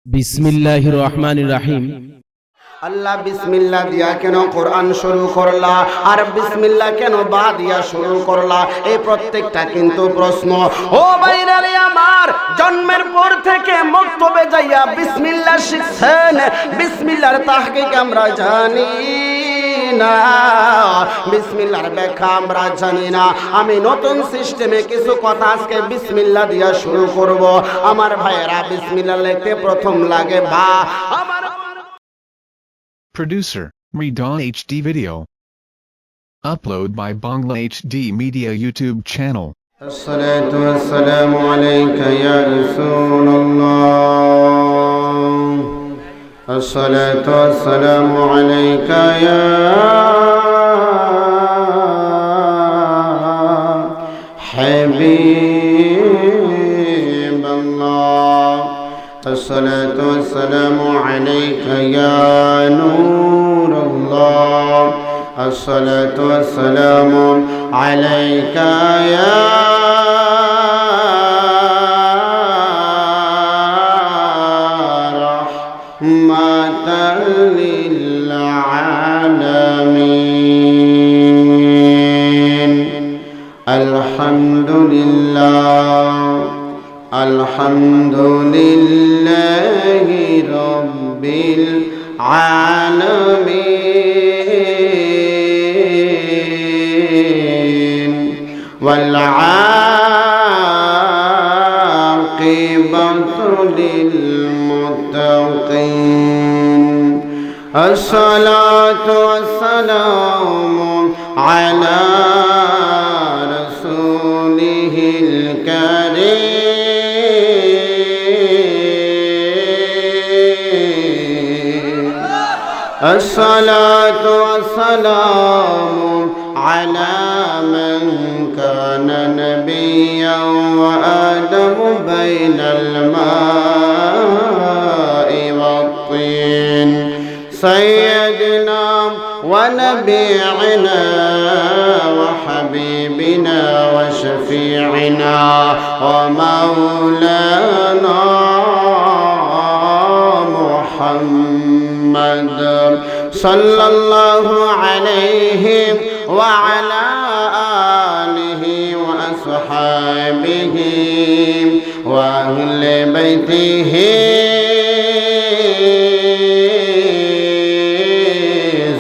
বিসমিল্লাহির রহমানির রহিম। আল্লাহ বিসমিল্লাহ দিয়া কেন কোরআন শুরু করলা আর বিসমিল্লাহ কেন বা দিয়া শুরু করলা, এই প্রত্যেকটা কিন্তু প্রশ্ন। ও ভাইরা রে আমার, জন্মের পর থেকে মক্তবে যাইয়া বিসমিল্লাহ শিখছেন, বিসমিল্লাহর তাহকিক আমরা জানি না, বিসমিল্লাহর ব্যাখ্যা আমরা জানি না। আমি নতুন সিস্টেমে কিছু কথা আজকে বিসমিল্লাহ দিয়া শুরু করব। আমার ভাইয়েরা, বিসমিল্লাহ লিখতে প্রথম লাগে বা। আমার Producer, Redon HD Video. Upload by Bangla HD Media YouTube channel. الصلاة والسلام عليك يا رسول الله. الصلاة والسلام عليك يا حبيب الله. الصلاة والسلام عليك يا نور الله. الصلاة والسلام عليك يا رحمة للعالمين. الحمد لله الحمد لله رب العالمين والعاقبة للمتقين. الصلاة والسلام على رسوله الكريم. الصلاة والسلام على من كان نبيا وآدم بين الماء والطين. سيدنا ونبينا وحبيبنا وشفيعنا ومولانا محمد صلى الله عليه وعلى آله وأصحابه وأهل بيته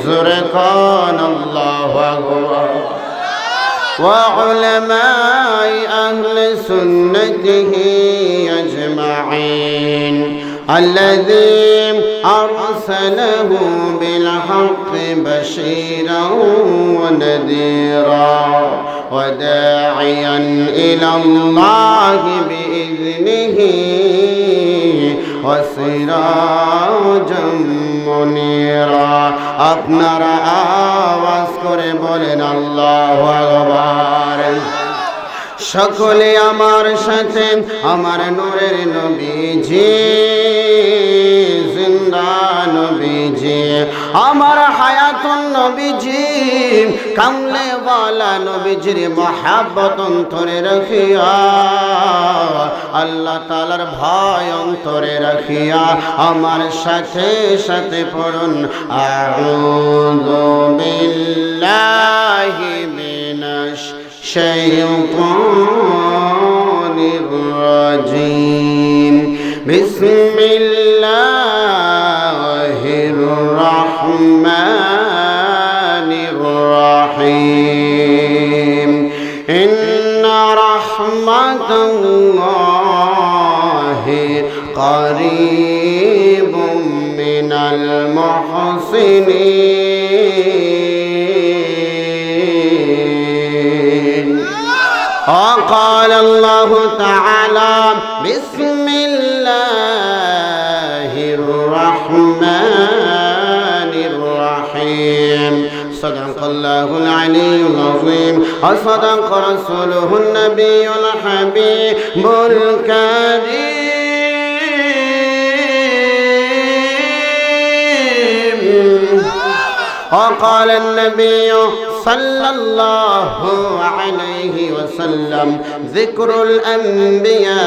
زرقان الله أكبر وعلماء أهل سنته أجمعين الذي أرسله بالحق بشيرا ونذيرا وداعيا إلى الله بإذنه وسراجا منيرا. আপনারা আওয়াজ করে বলেন আল্লাহু আকবার। সকলে আমার সাথে আমার নূরের নবীজি, জিন্দা নবীজি, আমার হায়াতুন নবীজি, কামলে ওয়ালা নবীজির মহব্বত অন্তরে রাখিয়া, আল্লাহ তাআলার ভয় অন্তরে রাখিয়া আমার সাথে সাথে পড়ুন আউযু বিল্লাহি মিনাশ الشيطان الرجيم. بسم الله الرحمن الرحيم. إن رحمة الله قريب من المحسنين. وقال الله تعالى بسم الله الرحمن الرحيم. صدق الله العلي العظيم وصدق رسوله النبي الحبيب الكريم. وقال النبي সাল্লাল্লাহু আলাইহি ওয়াসাল্লাম যিকরুল আম্বিয়া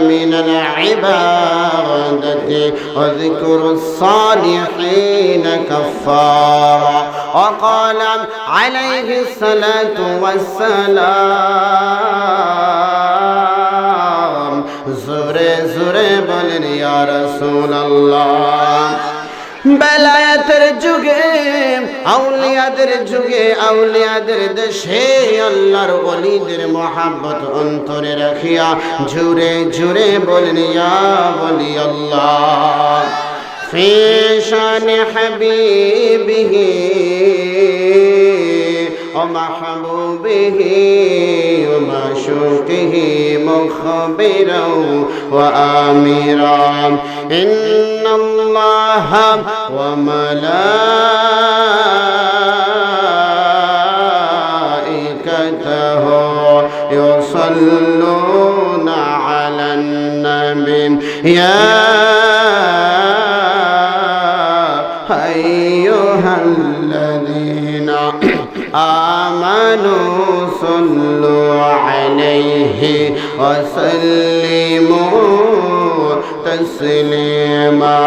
মিনাল ইবাদাতি ওয়া যিকরুস সালিহিন কাফারা وقال عليه الصلاة والسلام زورے زورے بولن یا رسول اللہ বেলায়েতের যুগে আউলিয়াদের দেশে আল্লাহর ওলিদের মহব্বত অন্তরে রাখিয়া জুরে জুরে বলেন ইয়া ওলি আল্লাহ ফি শান হাবিবিহি ওয়া মাহবুবিহি ওয়া মাশুকিহি মুখবিরাও ওয়া আমিরা ইন্নাল্লাহা ওয়া মালাইকাতাহু ইউসাল্লুনা আলান নাবি ইয়া আইয়ুহাল্লাযীনা আমানু সাল্লু আলাইহি ওয়া সাল্লিমু তাসলিমা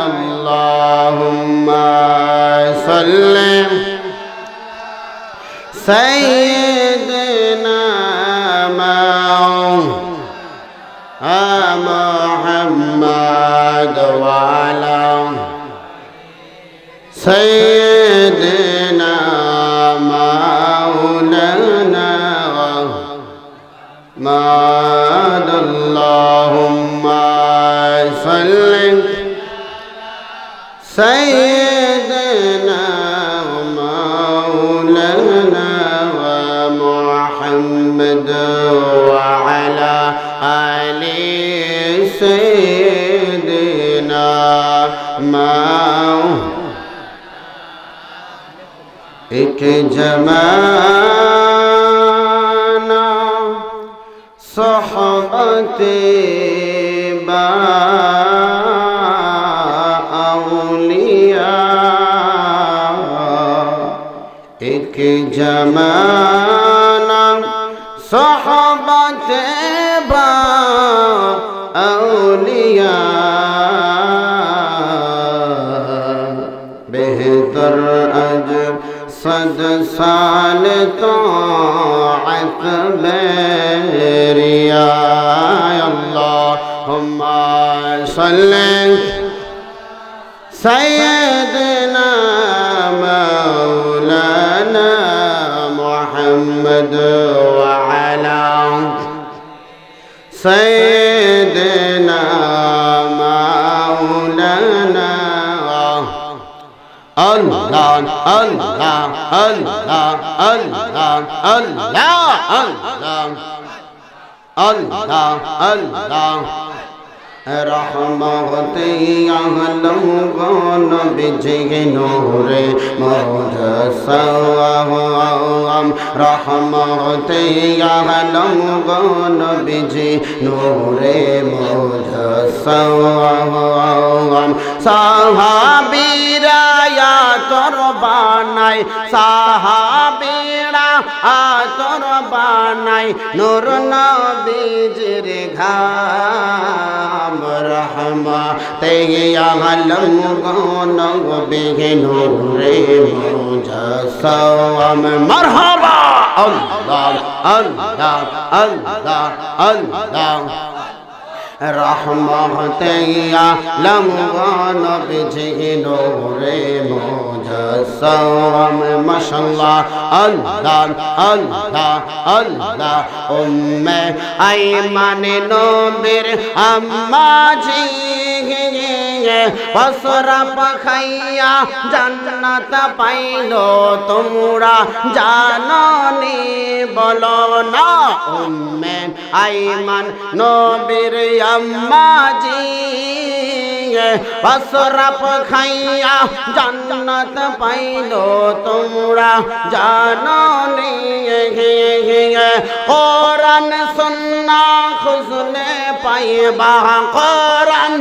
আল্লাহুম্মা সাল্লি সাইয়্যিদিনা মুহাম্মাদ ওয়া আলা سيدنا مولانا محمد اللهم صل سيدنا مولانا ومحمد وعلى آل سيدنا مولانا ایک زمانہ صحبت با اولیاء ایک زمانہ صحبت با اولیاء بہتر اجر صد سال طاعت بیریا اللہم صلی سیدنا مولانا محمد وعلا سیدنا مولانا اللہ اللہ اللہ اللہ اللہ اللہ اللہ رحمت عالم نبی نور مجسم رحمت عالم نبی نور مجسم সাহাবীরা আতর বানায় সাহাবীরা আতর বানায় নূর নবীজির ঘাম রহমতে আলম নবী নূরে মুজাসসাম মারহাবা আল্লাহ আল্লাহ আল্লাহ আল্লাহ রহমতে আলম নবীজি নূরে মুজাসসাম মাশাআল্লাহ আল্লাহ আল্লাহ আল্লাহ উম্মে আইমান নবীর আম্মা জি বসরা পাখাইয়া জান্নাত পাইলো তোমরা জাননি বলো না উম্মে আইমান নবীর আম্মা জি বসরা পাখাইয়া জান্নাত পাইলো তোমরা জাননি কোরআন সুন্নাহ খুঁজলে পাইবা কোরআন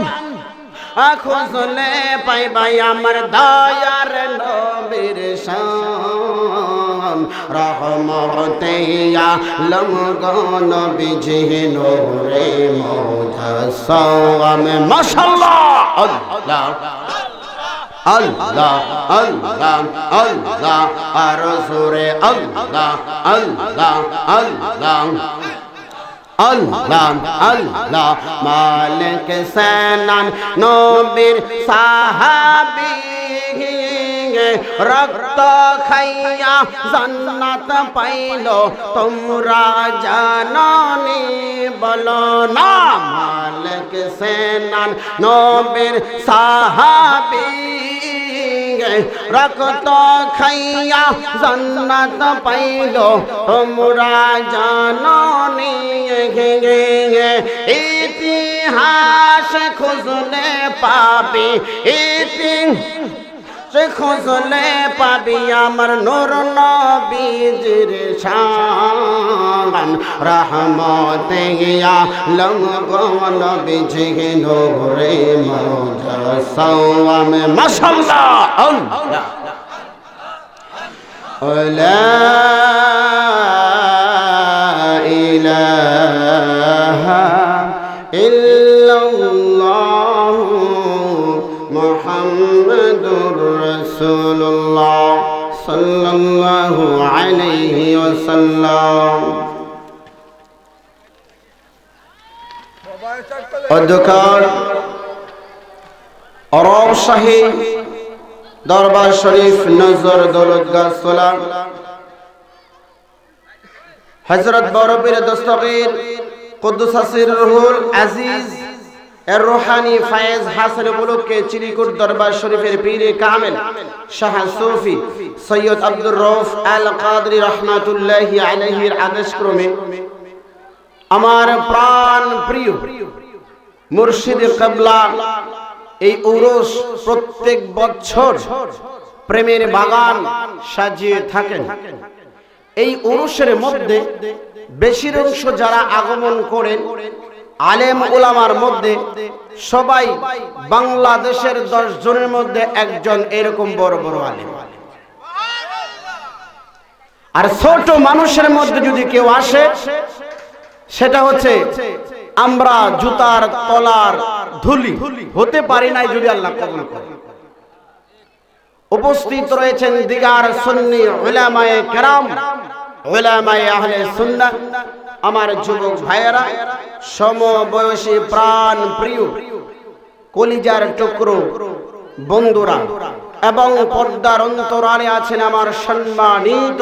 খুঁজলে পাইবাই আমার দয়ার নবীর শান রহমতে আলম নবীজি নূরে মুজাসসাম মাশাআল্লাহ আল্লাহ আল্লাহ আল্লাহ আল্লাহ আর জোরে আল্লাহ আল্লাহ আল্লাহ আল্লাহ আল্লাহ মালিক সানান নবীর সাহাবী রক্ত খাইয়া জান্নাত পাইল তোমরা জাননি বলো না মালিক সানান নবীর সাহাবী রক্ত খাইয়া জান্নাত পাইল তোমরা জাননি ইতিহাস খুঁজলে পাবি খুঁজলে পাবি আমার নূর নবীজির শান রহমতে আলম নবীজি নূরে মুজাসসাম মাশাআল্লাহ আল্লাহ লা ইলাহা ইল্লাল্লাহ মুহাম্মাদুর রাসূলুল্লাহ সাল্লাল্লাহু আলাইহি ওয়াসাল্লাম। অধ্যক্ষ আরব শাহী দরবার শরীফ নজর দৌলতগাহ সোলা হযরত বড়পীর দস্তগীর কুদ্দুস সিররুল আজিজ এর রূহানি ফায়েজ হাসান মুলুককে চিরিকুট দরবার শরীফের পীরে কামেল শাহ সুফি সৈয়দ আব্দুর রউফ আল কাদরি রাহমাতুল্লাহি আলাইহির আদেশক্রমে আমার প্রাণ প্রিয় মুর্শিদ কিবলা এই উরুস প্রত্যেক বছর প্রেমের বাগান সাজিয়ে থাকেন। এই উরুসের মধ্যে বেশির অংশ যারা আগমন করেন আলেম উলামার মধ্যে সবাই বাংলাদেশের 10 জনের মধ্যে একজন এরকম বড় বড় আলেম। আর ছোট মানুষের মধ্যে যদি কেউ আসে সেটা হচ্ছে আমরা জুতার তলার ধুলি হতে পারি নাই যদি আল্লাহ কবুল করে। উপস্থিত রয়েছেন দিগার সুন্নি উলামায়ে কেরাম উলামায়ে আহলে সুন্নাহ আমার যুবক ভাইয়েরা সমবয়সী প্রাণ প্রিয় কলিজার টুকরো বন্ধুরা এবং পর্দার অন্তরালে আছেন আমার সম্মানিত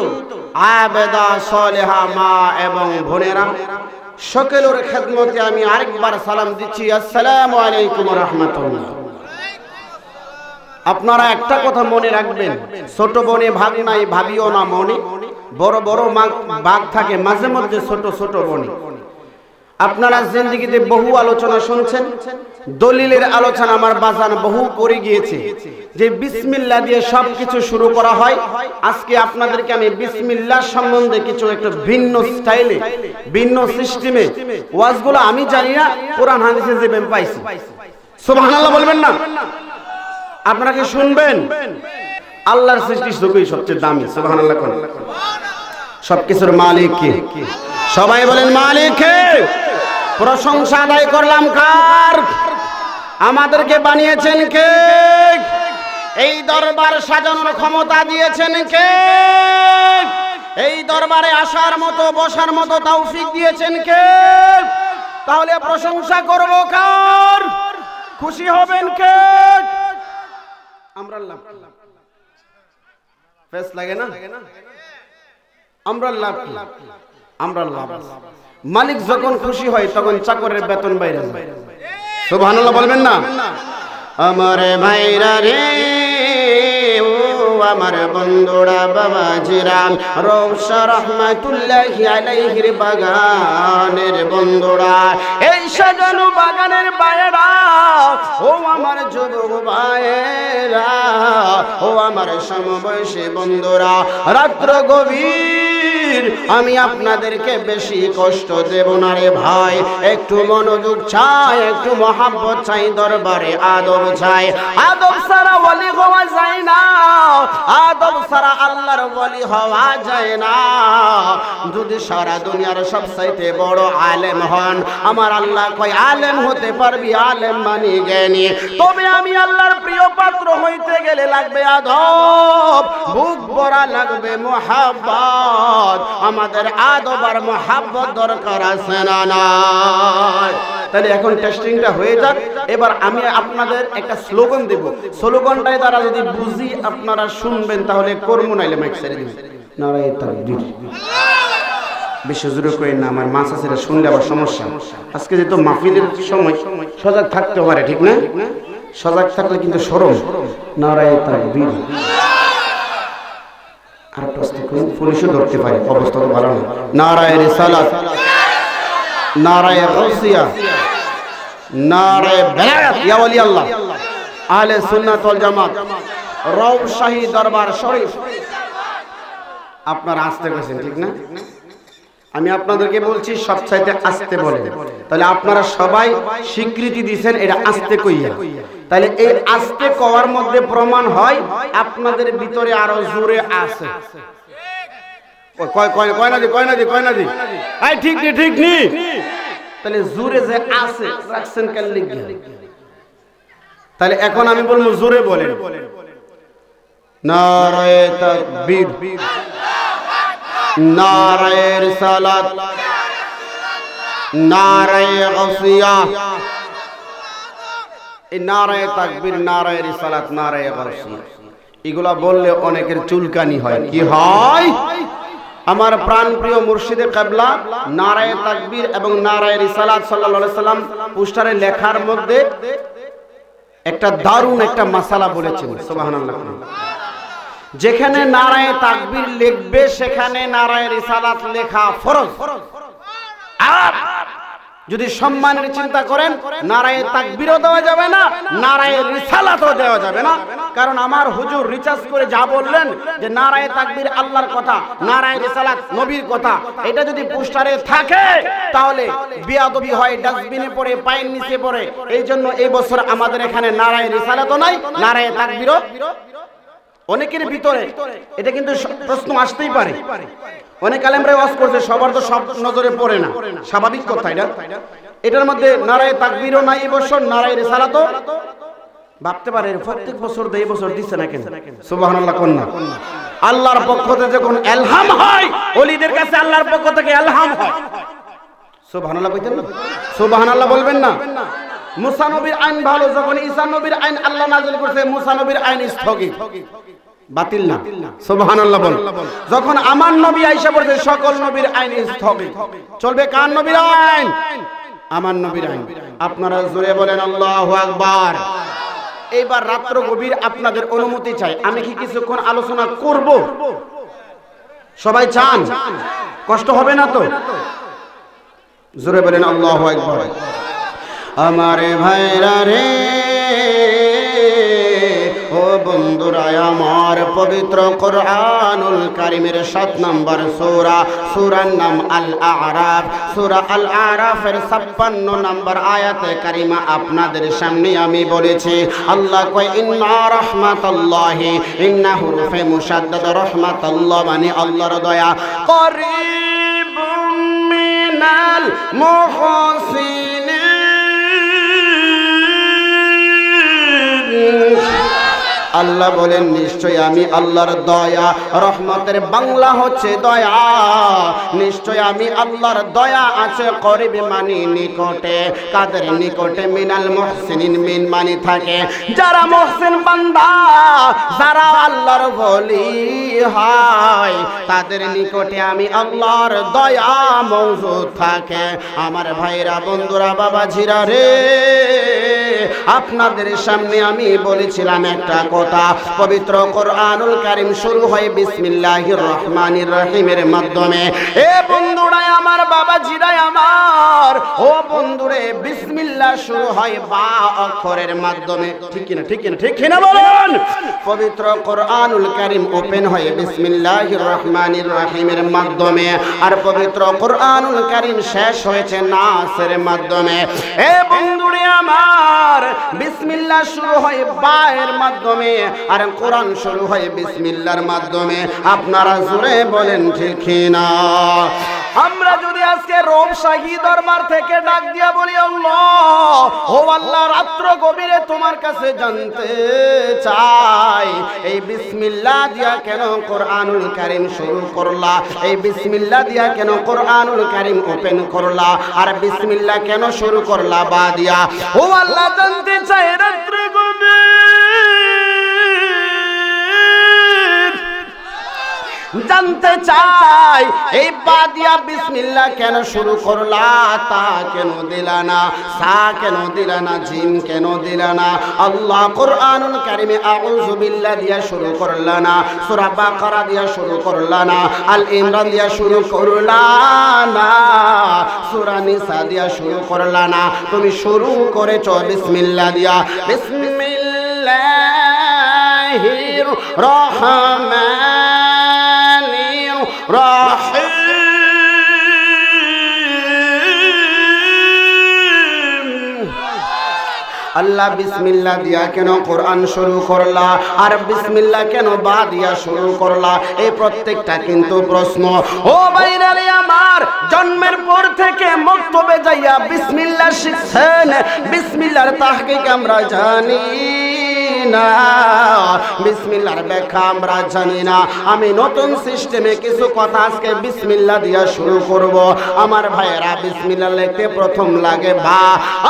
আবেদা সালেহা মা এবং বোনেরা, সকলের খেদমতে আমি আরেকবার সালাম দিচ্ছি, আসসালামু আলাইকুম ওয়া রাহমাতুল্লাহ। আপনারা একটা কথা মনে রাখবেন, ছোট বনে ভাগ নাই ভাবিও না মনে, বড় বড় ভাগ থাকে মাঝে মধ্যে ছোট ছোট বনে। আপনারা জিন্দেগিতে বহু আলোচনা শুনছেন, দলিলের আলোচনা আমার বাজান বহু করে গিয়েছে যে বিসমিল্লাহ দিয়ে সবকিছু শুরু করা হয়। আজকে আপনাদেরকে আমি বিসমিল্লাহ সম্বন্ধে কিছু একটা ভিন্ন স্টাইলে ভিন্ন সিস্টেমে ওয়াজগুলো আমি জানি না, কোরআন হাদিসে যেভাবে পাইছি। সুবহানাল্লাহ বলবেন না? আপনারা কি শুনবেন? আল্লাহর সৃষ্টি সবই সবচেয়ে দামি। সুবহানাল্লাহ কোন? সবকিছুর মালিক কে? সবাই বলেন মালিক কে? প্রশংসা আদায় করলাম কার? আমাদেরকে বানিয়েছেন কে? এই দরবার সাজানোর ক্ষমতা দিয়েছেন কে? এই দরবারে আসার মতো বসার মতো তৌফিক দিয়েছেন কে? তাহলে প্রশংসা করব কার? খুশি হবেন কে? আমরা আল্লাহ। ফেস লাগে না? আমরা আল্লাহ, আমরা আল্লাহ। মালিক যখন খুশি হয় তখন চাকরের বেতন বাইরে যায়। সুবহানাল্লাহ বলবেন না? আমার ভাইরা রে, ও আমার বন্ধুরা, বাবাজিরা, রওশা রহমাতুল্লাহি আলাইহির বাগানের বন্ধুরা, এই সাজানো বাগানের বাইরা, ও আমার যুবক ভাইরা, ও আমার সমবয়সী বন্ধুরা, রাত্র গভীর আমি আপনাদেরকে বেশি কষ্ট দেব না রে ভাই, একটু মনোযোগ চাই, একটু মহাব্বত চাই, দরবারে আদব চাই। আদব ছাড়া ওলি হওয়া যায় না, আদব ছাড়া আল্লাহর ওলি হওয়া যায় না। যদি সারা দুনিয়ার সবচাইতে বড় আলেম হন, আমার আল্লাহ কয় আলেম হতে পারবি, আলেম মানে জ্ঞানী। তবে আমি আল্লাহর প্রিয় পাত্র হইতে গেলে লাগবে আদব, বুক ভরা লাগবে মুহাব্বত। আমাদের আদব আর মুহাব্বত দরকার আছে না নাই? তাহলে এখন টেস্টিংটা হয়ে যাক। এবার আমি আপনাদের একটা স্লোগান দেব, স্লোগানটাই দ্বারা যদি বুঝি আপনারা শুনবেন তাহলে কর্ম, নাইলে মাইক ছেড়ে দিবেন। নারায়ে তাকবীর। বেশি জোরে করেন না, আমার মাছ আছে শুনলে আবার সমস্যা। আজকে যেহেতু মাহফিলের সময় সজাগ থাকতে পারে, ঠিক না? সজাগ থাকলে কিন্তু শরম। নারায়ে তাকবীর। আর পুলিশও ধরতে পারে, অবস্থা তো ভালো না। নারায়ে রিসালাত, নারায়ে গাউসিয়া, নারায়ে বেলায়াত ইয়া ওলি আল্লাহ, আহলে সুন্নাত ওয়াল জামাত, রাউশাহী দরবার শরীফ। আপনারা আসতে গেছেন, ঠিক না? আমি আপনাদেরকে বলছি সবচাইতে আস্তে বলেন, তাহলে আপনারা সবাই স্বীকৃতি দিয়েছেন এটা আস্তে কইয়া। তাহলে এই আস্তে কওয়ার মধ্যে প্রমাণ হয় আপনাদের ভিতরে আরো জোরে আছে। ঠিক নি, ঠিক নি। তাহলে জোরে যে আছে রাখছেন কেন লিখে? তাহলে এখন আমি বলবো জোরে বলেন, নারায়ে তাকবীর, নারায়ে রিসালাত, নারায়ে গাউসিয়া। এই নারায়ে তাকবীর, নারায়ে রিসালাত, নারায়ে গাউসিয়া এগুলা বললে অনেকের চুলকানি হয়। কি হয়? আমার প্রাণ প্রিয় মুর্শিদে কিবলা নারায়ে তাকবীর এবং নারায়ে রিসালাত সাল্লাল্লাহু আলাইহি সাল্লাম পোস্টারে লেখার মধ্যে একটা দারুণ একটা মাসালা বলেছেন। সুবহানাল্লাহ। যেখানে নারায়ে তাকবীর লিখবে সেখানে নারায়ে রিসালাত লেখা ফরজ। আর যদি সম্মানের চিন্তা করেন নারায়ে তাকবীরও দেওয়া যাবে না, নারায়ে রিসালাতও দেওয়া যাবে না। কারণ আমার হুজুর রিচার্জ করে যা বললেন যে নারায়ে তাকবীর আল্লাহর কথা, নারায়ে রিসালাত নবীর কথা, এটা যদি পোস্টারে থাকে তাহলে বেয়াদবি হয়, ডাস্টবিনে পড়ে, পায়ের নিচে পড়ে। এই জন্য এই বছর আমাদের এখানে নারায়ে রিসালাতও নাই, নারায়ে তাকবীরও। অনেকের ভিতরে এটা কিন্তু প্রশ্ন আসতেই পারে, অনেক আলেমরা ওয়াজ করছে, সবার তো সব নজরে পড়ে না, স্বাভাবিক কথা এটা। এটার মধ্যে নারায়ে তাকবীরও নাই এই বছর, নারায়ে রিসালাতও। ভাবতে পারে প্রত্যেক বছর এই বছর দিচ্ছে না কেন? সুবহানাল্লাহ কোন না? আল্লাহর পক্ষ থেকে যখন ইলহাম হয়, ওলিদের কাছে আল্লাহর পক্ষ থেকে ইলহাম হয়। সুবহানাল্লাহ কইতেন না? সুবহানাল্লাহ বলবেন না? মুসা নবীর আইন ভালো, যখন ঈসা নবীর আইন আল্লাহ নাযিল করেছে মুসা নবীর আইন স্থগিত, বাতিল না? সুবহানাল্লাহ বল। যখন আমার নবী আয়েশা বলেছে সকল নবীর আইন স্থগিত, চলবে কার নবীর আইন? আমার নবীর আইন। আপনারা জোরে বলেন আল্লাহু আকবার। এইবার রাত্র গভীর আপনাদের অনুমতি চাই, আমি কি কিছুক্ষণ আলোচনা করব? সবাই চান? কষ্ট হবে না তো? জোরে বলেন আল্লাহু আকবার। আমারে ভাইরা রে, ও বন্ধুরা আমার, পবিত্র কোরআনুল কারীমের 7 নম্বর সূরা, সূরার নাম আল আরাফ। সূরা আল আরাফের 56 নম্বর আয়াতে কারিমা আপনাদের সামনে আমি বলেছি। আল্লাহ কয় ইন্না রাহমাতাল্লাহি, ইন্না হুরুফে মুশাদ্দাদ, রাহমাতাল্লাহ মানে আল্লাহর দয়া, করিবুম মিনাল মুহসিনিন। আল্লাহ বলেন নিশ্চয় আমি আল্লাহর দয়া, রহমতের বাংলা হচ্ছে দয়া। নিশ্চয় আমি আল্লাহর দয়া আছে, করিব মানে নিকটে। কাদের নিকটে? মিনাল মুহসিনিন, মিন মানে থাকে যারা মুহসিন বান্দা, যারা আল্লাহর ওলি হয়, তাদের নিকটে আমি আল্লাহর দয়া মওজুদ থাকে। আমার ভাইরা, বন্ধুরা, বাবাজিরা রে, আপনাদের সামনে আমি বলেছিলাম একটা কথা, পবিত্র কোরআনুল কারীম শুরু হয় বিসমিল্লাহির রহমানির রহিমের মাধ্যমে। এ বন্ধুরাই আমার, বাবাজিরাই আমার, ও বন্ধুরে, বিসমিল্লাহ শুরু হয় বা অক্ষরের মাধ্যমে। ঠিক কিনা, ঠিক কিনা, ঠিক কিনা বলেন? পবিত্র কোরআনুল কারীম ওপেন হয় বিসমিল্লাহির রহমানির রহিমের মাধ্যমে, আর পবিত্র কোরআনুল কারীম শেষ হয়েছে নাসের মাধ্যমে। এ বন্ধুরে আমার, বিসমিল্লাহ শুরু হয় বা এর মাধ্যমে, আর কোরআন শুরু হয় বিসমিল্লাহর মাধ্যমে। আপনারা জোরে বলেন ঠিক কিনা? আমরা যদি আজকে রোম শাহী দরবার থেকে ডাক দিয়া বলি, আল্লাহ, ও আল্লাহ, রাত্র গভীরে তোমার কাছে জানতে চাই, এই বিসমিল্লাহ দিয়া কেন কোরআনুল কারীম শুরু করলা? এই বিসমিল্লাহ দিয়া কেন কোরআনুল কারীম ওপেন করলা? আর বিসমিল্লাহ কেন শুরু করলা বা দিয়া? ও আল্লাহ, জানতে চাই রাত্র গভীরে জানতে চাই, এই বাদিয়া বিসমিল্লাহ কেন শুরু করলা? তা কেন দিলা না? সা কেন দিলা না? জিম কেন দিলা না? আল্লাহ কোরআনুল কারীমে আউযু বিল্লাহ দিয়া শুরু করলা না? সূরা বাকারা দিয়া শুরু করলা না? আল ইমরান দিয়া শুরু করলা না? সূরা নিসা দিয়া শুরু করলা না? তুমি শুরু করেছো বিসমিল্লাহ দিয়া। বিসমিল্লাহির রহমানির রহিম। আল্লাহ বিসমিল্লাহ দিয়া কেন কোরআন শুরু করলা? আর বিসমিল্লাহ কেন বা দিয়া শুরু করলা? এই প্রত্যেকটা কিন্তু প্রশ্ন। ও ভাইরা রে আমার, জন্মের পর থেকে মক্তবে যাইয়া বিসমিল্লাহ শিখছেন, বিসমিল্লাহর তাহকিক আমরা জানি না, বিসমিল্লাহর ব্যাখ্যা আমরা জানি না। আমি নতুন সিস্টেমে কিছু কথা আজকে বিসমিল্লাহ দিয়া শুরু করব। আমার ভাইয়েরা, বিসমিল্লাহ লিখতে প্রথম লাগে বা।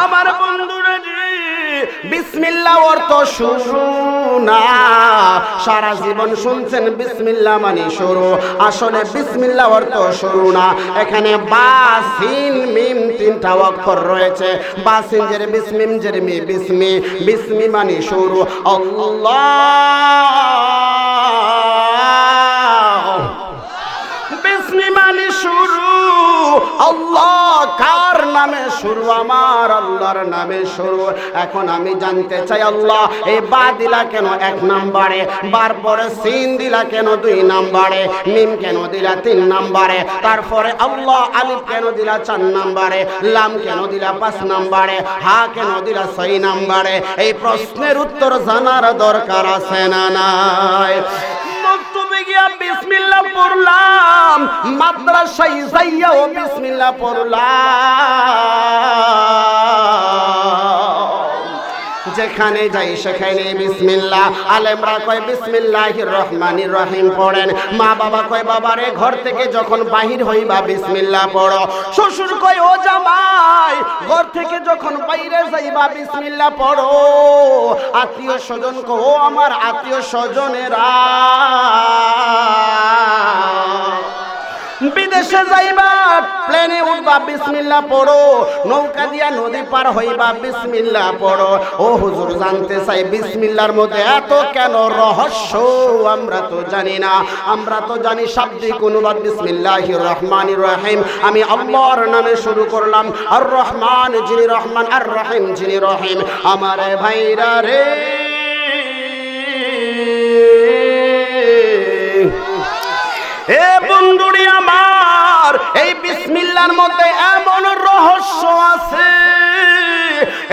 আমার বন্ধুরা, বিসমিল্লাহ অর্থ শুরু না। সারা জীবন শুনছেন বিসমিল্লাহ মানে শুরু, আসলে বিসমিল্লাহ অর্থ শুরু না। এখানে বা, সিন, মিম তিনটা অক্ষর রয়েছে। বা সিন জের বিস, মিম জের মি, বিসমি। বিসমি মানে শুরু। আল্লাহ, বিসমি মানে শুরু। আল্লাহ কার নামে শুরু? আমার আল্লাহর নামে শুরু। এখন আমি জানতে চাই, আল্লাহ এই বা দিলা কেন 1 নম্বরে? বার পরে সিন দিলা কেন 2 নম্বরে? মিম কেন দিলা 3 নম্বরে? তারপরে আল্লাহ আলিফ কেন দিলা 4 নম্বরে? লাম কেন দিলা 5 নম্বরে? হা কেন দিলা 6 নম্বরে? এই প্রশ্নের উত্তর জানার দরকার আছে না নাই? বিসমিল্লাহ পড়লাম, মাদ্রাসায় যাইয়াও বিসমিল্লাহ পড়লাম, যেখানে যাই সেখানে বিসমিল্লাহ। আলেমরা কয় বিসমিল্লাহির রহমানির রহিম পড়েন। মা বাবা কয়, বাবারে ঘর থেকে যখন বাহির হইবা বিসমিল্লাহ পড়ো। শ্বশুর কয়, ও জামাই, ঘর থেকে যখন বাইরে যাইবা বিসমিল্লাহ পড়ো। আত্মীয় স্বজন কয়, ও আমার আত্মীয় স্বজনেরা, বিদেশে যাইবা, প্লেনে উঠবা বিসমিল্লাহ পড়ো। নৌকা দিয়া নদী পার হইবা বিসমিল্লাহ পড়ো। ও হুজুর, জানতে চাই বিসমিল্লাহর মধ্যে এত কেন রহস্য? আমরা তো জানি না। আমরা তো জানি শাব্দিক অনুবাদ বিসমিল্লাহির রহমানির রহিম। আমি আল্লাহর নামে শুরু করলাম। আর রহমান যিনি রহমান, আর রহিম যিনি রহিম। আমার ভাইরা রে, এ বন্ধুরি আমার, এই বিসমিল্লাহর মধ্যে এমন রহস্য আছে,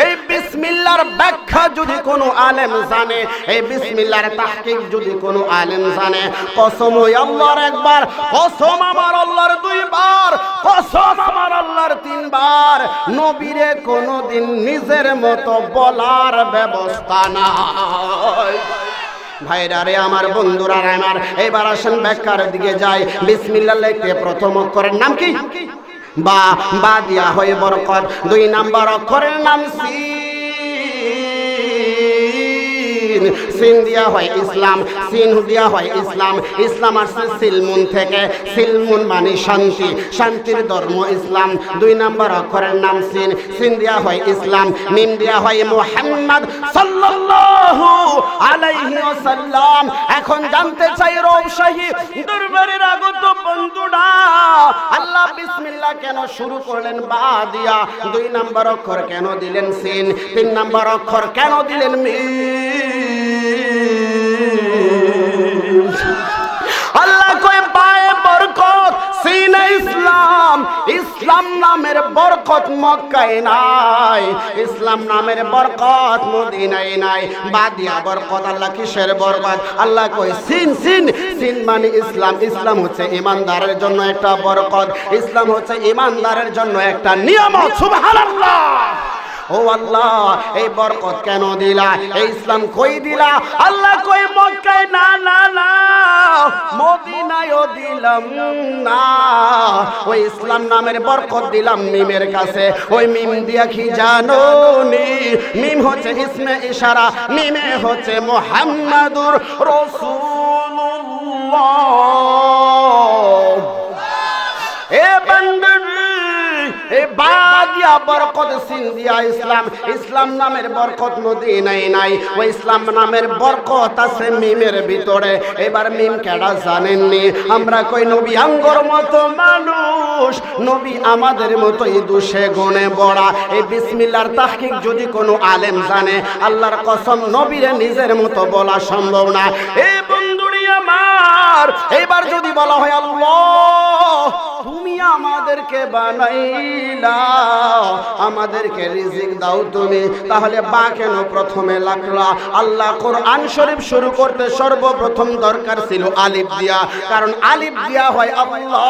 এই বিসমিল্লাহর ব্যাখ্যা যদি কোনো আলেম জানে, এই বিসমিল্লাহর তাহকিক যদি কোনো আলেম জানে, কসম ওই আল্লাহর 1 বার, কসম আমার আল্লাহর 2 বার, কসম আমার আল্লাহর 3 বার, নবীরে কোনোদিন নিজের মতো বলার ব্যবস্থা নাই। ভাইরা রে আমার, বন্ধুরা রে আমার, এবার আসেন ব্যাখ্যার দিকে যাই। বিসমিল্লাহ লিখতে প্রথম অক্ষরের নাম কি? বা। বা দিয়া হয় বরকত। 2 নাম্বার অক্ষরের নাম সিন। দিন। সিন দিয়া হয় ইসলাম, সিন দিয়া হয় ইসলাম। ইসলাম আসছে সিলমুন থেকে, সিলমুন মানে শান্তি, শান্তির ধর্ম ইসলাম। 2 নম্বর অক্ষরের নাম সিন, সিন দিয়া হয় ইসলাম, মিম দিয়া হয় মুহাম্মদ সাল্লাল্লাহু আলাইহি ওয়াসাল্লাম। এখন জানতে চাই রৌশাহী দরবারের আগত বন্ধুরা, আল্লাহ বিসমিল্লাহ কেন শুরু করলেন বা দিয়া? 2 নম্বর অক্ষর কেন দিলেন সিন? 3 নম্বর অক্ষর কেন দিলেন মিম? আল্লাহ কয় বায়ে বরকত, সিনে ইসলাম। ইসলাম নামের বরকত মক্কায় নাই, ইসলাম নামের বরকত মদিনায় নাই। বাদিয়া বরকত, আল্লাহ কিসের বরকত? আল্লাহ কয় সিন, সিন, সিন মানে ইসলাম। ইসলাম হচ্ছে ইমানদারের জন্য একটা বরকত, ইসলাম হচ্ছে ইমানদারের জন্য একটা নিয়ামত। সুবহানাল্লাহ। ও আল্লাহ, এই বরকত কেন দিলা? এই ইসলাম কই দিলা? আল্লাহ কই মক্কায় না, না, না, মদিনায়ও দিলাম না। ওই ইসলাম নামের বরকত দিলাম মিমের কাছে। ওই মিম দিয়া কি জানো নি? মিম হচ্ছে ইসমে ইশারা, মিমে হচ্ছে মুহাম্মাদুর রাসূলুল্লাহ। এ বান্দারে, এ বাদিয়া বরকত সিন দিয়া ইসলাম। ইসলাম নামের বরকত মদিনায় নাই, ওই ইসলাম নামের বরকত আছে মিমের ভিতরে। এবার মিম কেডা জানেননি? আমরা কই নবী আঙ্গর মতো মানুষ, নবী আমাদের মতোই দোষে গুণে বড়া। এই বিসমিল্লাহর তাহকিক যদি কোনো আলেম জানে, আল্লাহর কসম নবীরে নিজের মতো বলা সম্ভব না। এই বন্ধুরি আমার, এবার যদি বলা হয় আল্লাহ তুমি আমাদেরকে বানাইলা, আমাদেরকে রিজিক দাও তুমি, তাহলে বা কেন প্রথমে লাগলা? আল্লাহ কোরআন শরীফ শুরু করতে সর্বপ্রথম দরকার ছিল আলিফ দিয়া, কারণ আলিফ দিয়া হয় আল্লাহ।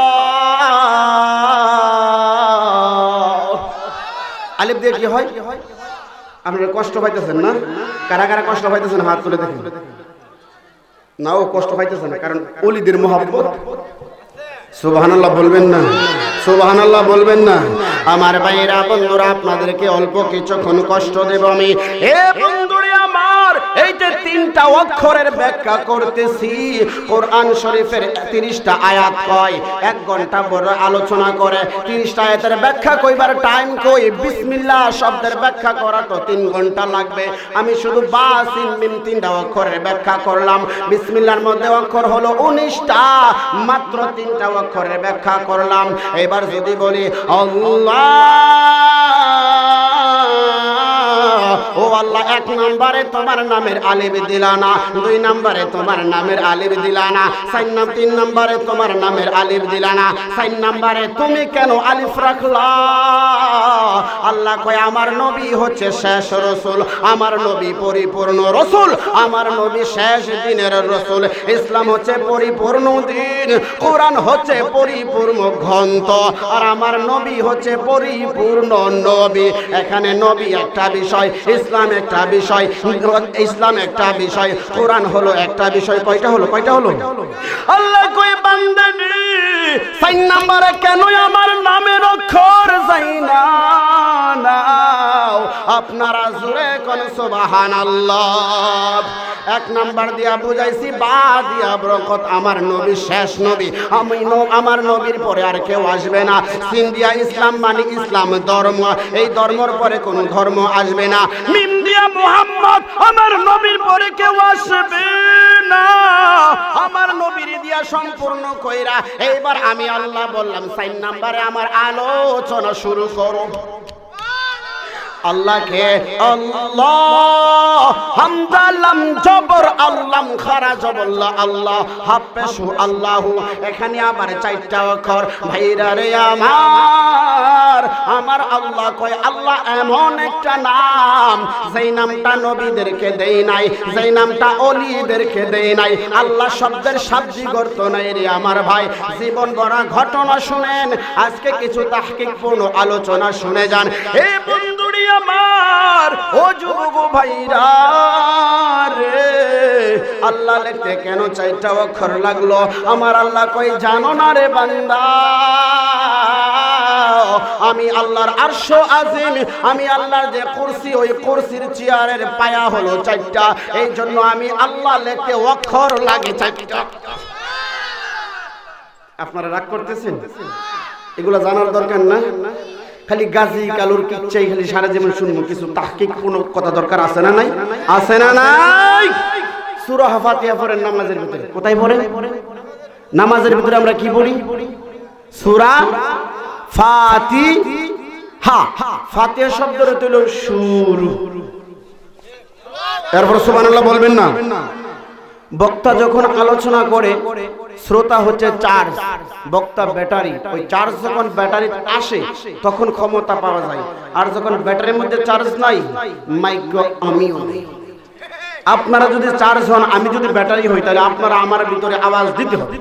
আলিফ দিয়ে কি হয়? আপনারা কষ্ট পাইতেছেন না? কারা কারা কষ্ট পাইতেছেন হাত তুলে দেখেন। না, ও কষ্ট পাইতেছে না, কারণ ওলিদের মহব্বত। সুবহানাল্লাহ বলবেন না? সুবহানাল্লাহ বলবেন না? আমার ভাইরা বন্ধুরা, আপনাদেরকে অল্প কিছুক্ষণ কষ্ট দেব আমি। এ বন্ধুরে আমার, এই যে 3টা অক্ষরের ব্যাখ্যা করতেছি, কোরআন শরীফের 30টা আয়াত কয় 1 ঘন্টা বড় আলোচনা করে। 30টা আয়াতের ব্যাখ্যা কইবার টাইম কই? বিসমিল্লাহ শব্দের ব্যাখ্যা করা তো 3 ঘন্টা লাগবে। আমি শুধু বা সিন মিম 3টা অক্ষরের ব্যাখ্যা করলাম। বিসমিল্লাহর মধ্যে অক্ষর হলো 19টা, মাত্র 3টা অক্ষরের ব্যাখ্যা করলাম। এবার যদি বলি আল্লাহ, ও আল্লাহ, 1 নম্বরে তোমার নামের আলিফ দিলা না, 2 নম্বরে তোমার নামের আলিফ দিলা না, 3 নম্বরে তোমার নামের আলিফ দিলা না, 4 নম্বরে তুমি কেন আলিফ রাখলা? আল্লাহ কয় আমার নবী হচ্ছে শেষ রসুল, আমার নবী পরিপূর্ণ রসুল, আমার নবী শেষ দিনের রসুল। ইসলাম হচ্ছে পরিপূর্ণ দিন, কোরআন হচ্ছে পরিপূর্ণ গ্রন্থ, আর আমার নবী হচ্ছে পরিপূর্ণ নবী। এখানে নবী একটা বিষয়, ইসলাম একটা বিষয়, ইসলাম একটা বিষয়, কোরআন হলো একটা বিষয়। কয়টা হলো? কয়টা হলো? আল্লাহ কই বান্দারে, 4 নম্বরে কেন আমার নামের অক্ষর যাই না? আপনারা জোরে কোন সুবহানাল্লাহ। 1 নাম্বার দিয়া বুঝাইছি বা দিয়া বরকত, আমার নবী শেষ নবী, আমার নবীর পরে আর কেউ আসবে না। সিন দিয়া ইসলাম মানে ইসলাম ধর্ম, এই ধর্মের পরে কোন ধর্ম আসবে না। মিম দিয়া মুহাম্মদ, আমার নবীর পরে কেউ আসবে না, আমার নবীর দিয়া সম্পূর্ণ কইরা। এইবার আমি আল্লাহ বললাম 4 নম্বরে আমার আলোচনা শুরু করো। আল্লাহকে আল্লাহ, হামজা লাম জবর আল্লাম খারা জবল্লা আল্লাহ, হাফেশু আল্লাহু। এখানে আবার 4টা অক্ষর। ভাইরা রে আমার আল্লাহ কয় আল্লাহ এমন একটা নাম, যেই নামটা নবীদেরকে দেই নাই, যেই নামটা ওলিদেরকে দেই নাই। আল্লাহ শব্দের শাব্দিক অর্থ নাই রে আমার ভাই। জীবন ভরা ঘটনা শুনেন, আজকে কিছু তাহকিকপূর্ণ আলোচনা শুনে যান। হে বন্ধুরি আমার, ও যুবক ভাইরা রে, আল্লাহ লিখতে কেন 4টা অক্ষর লাগলো? আমার আল্লাহ কই জানো না রে বান্দা, আমি আল্লাহর আরশ আজিম, আমি আল্লাহর যে কুরসি, ওই কুরসির চেয়ারের পায়া হলো 4টা। এই জন্য আমি আল্লাহ লিখতে অক্ষর লাগে 4টা। আপনারা রাগ করতেছেন? এগুলো জানার দরকার না? খালি গাজী কালুর কিচ্ছাই খালি সারা জীবন শুনবো, কিছু তাহকিক কোনো কথা দরকার আছে না নাই? আছে না নাই? সূরা ফাতিহা পড়েন নামাজের ভিতরে। কোথায় পড়েন? নামাজের ভিতরে আমরা কি পড়ি? সূরা ফাতিহা। ফাতিহা শব্দের অর্থ হলো শুরু। এরপর সুবহানাল্লাহ বলবেন না? বক্তা যখন আলোচনা করে, শ্রোতা হচ্ছে চার্জ, বক্তা ব্যাটারি। ওই চার্জ যখন ব্যাটারি আসে তখন ক্ষমতা পাওয়া যায়, আর যখন ব্যাটারির মধ্যে চার্জ নাই, মাইক আমিও নেই। আপনারা যদি চার্জ হন, আমি যদি ব্যাটারি হই, তাহলে আপনারা আমার ভিতরে আওয়াজ দিতে হবে।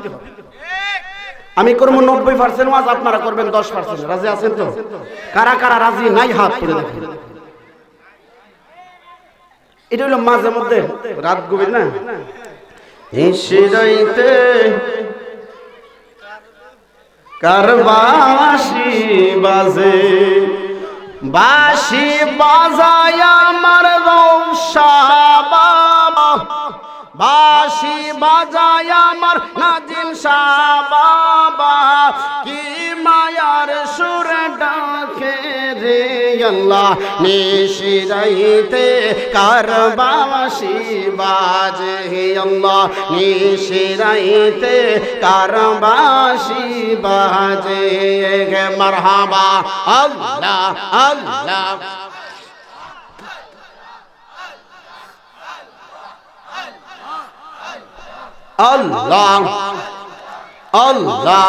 আমি করবো 90% ওয়াজ, আপনারা করবেন 10%। রাজি আছেন তো? কারা কারা রাজি নাই হাত তুলে দেখেন। এটা হলো মাঝে মধ্যে রাত গভীর না, হিসরাইতে কারবাসি বাজে, বাঁশি বাজায় আমার রৌশা বাবা, বাঁশি বাজায় আমার নাজিম শাহ বাবা, কি মায়ার সুর ডাকে রে আল্লাহ, নিশিরাইতে কারবাসি বাজে আল্লাহ, নিশিরাইতে কারবাসি বাজে। মারহাবা আল্লাহ আল্লাহ। আল্লাহ আল্লাহ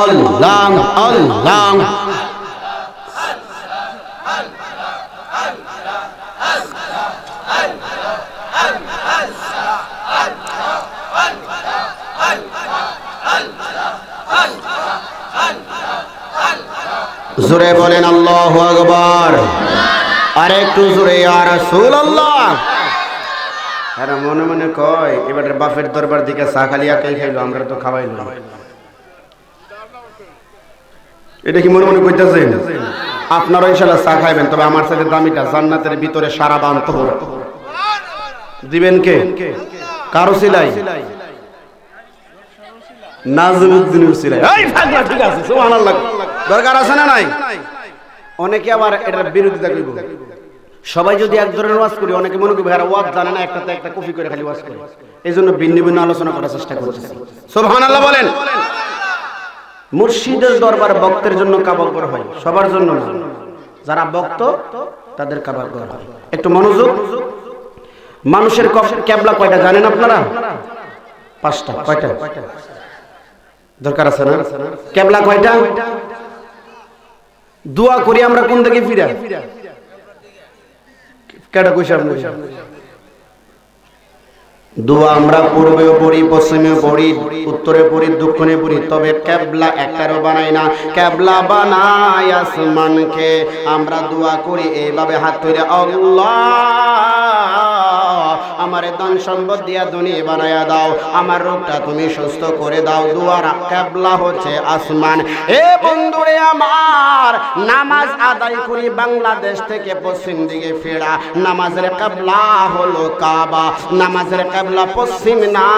আল্লাহ আল্লাহ। জোরে বলেন আল্লাহু আকবার। আর একটু জোরে ইয়া রাসূলুল্লাহ। আরে মনে মনে কয় এবারে বাপের দরবার দিকে চা খালি একাই খাইলো, আমরা তো খাওয়াইলো না। এটা কি মনে মনে কইতাছেন? আপনারা ইনশাআল্লাহ চা খাইবেন, তবে আমার সাথে দামিটা জান্নাতের ভিতরে সারা বান্ত হবে। দিবেন কে? কারো সিলাই? নাজমুদ্দিনের সিলাই। এই পাগলা, ঠিক আছে, সুবহানাল্লাহ। দরকার আছে না নাই? অনেকে আবার এটার বিরোধিতা করব। সবাই যদি এক ধরনের ওয়াজ করি, অনেকে মনে করবে এরা ওয়াজ জানে না, একটাতে একটা কপি করে খালি ওয়াজ করে। এইজন্য ভিন্ন ভিন্ন আলোচনা করার চেষ্টা করতেছি। সুবহানাল্লাহ বলেন। মুর্শিদের দরবার ভক্তের জন্য কাবাগর হয়, সবার জন্য না। যারা ভক্ত তাদের কাবাগর হয়। একটু মনোযোগ। মানুষের কিবলা কয়টা জানেন আপনারা? 5টা। কয়টা? দরকার আছে না? কিবলা কয়টা? দোয়া করি আমরা কোন দিকে ফিরা? কেডা কইছে আপনি? দোয়া আমরা পূর্বেও পড়ি, পশ্চিমেও পড়ি, উত্তরে পড়ি, দক্ষিণে পড়ি, তবে কিবলা একটারও বানাই না। কিবলা বানায় আসমানকে। আমরা দোয়া করি এইভাবে হাত তুলে, আল্লাহ আমারে ধন সম্পদ দিয়া ধনী বানায়া দাও, আমার রোগটা তুমি সুস্থ করে দাও। দোয়ার কিবলা হচ্ছে আসমান। এ বন্ধুরে আমার, নামাজ আদায় করি বাংলাদেশ থেকে পশ্চিম দিকে ফেরা, নামাজের কিবলা হলো কাবা। নামাজের কিবলা পশ্চিম না,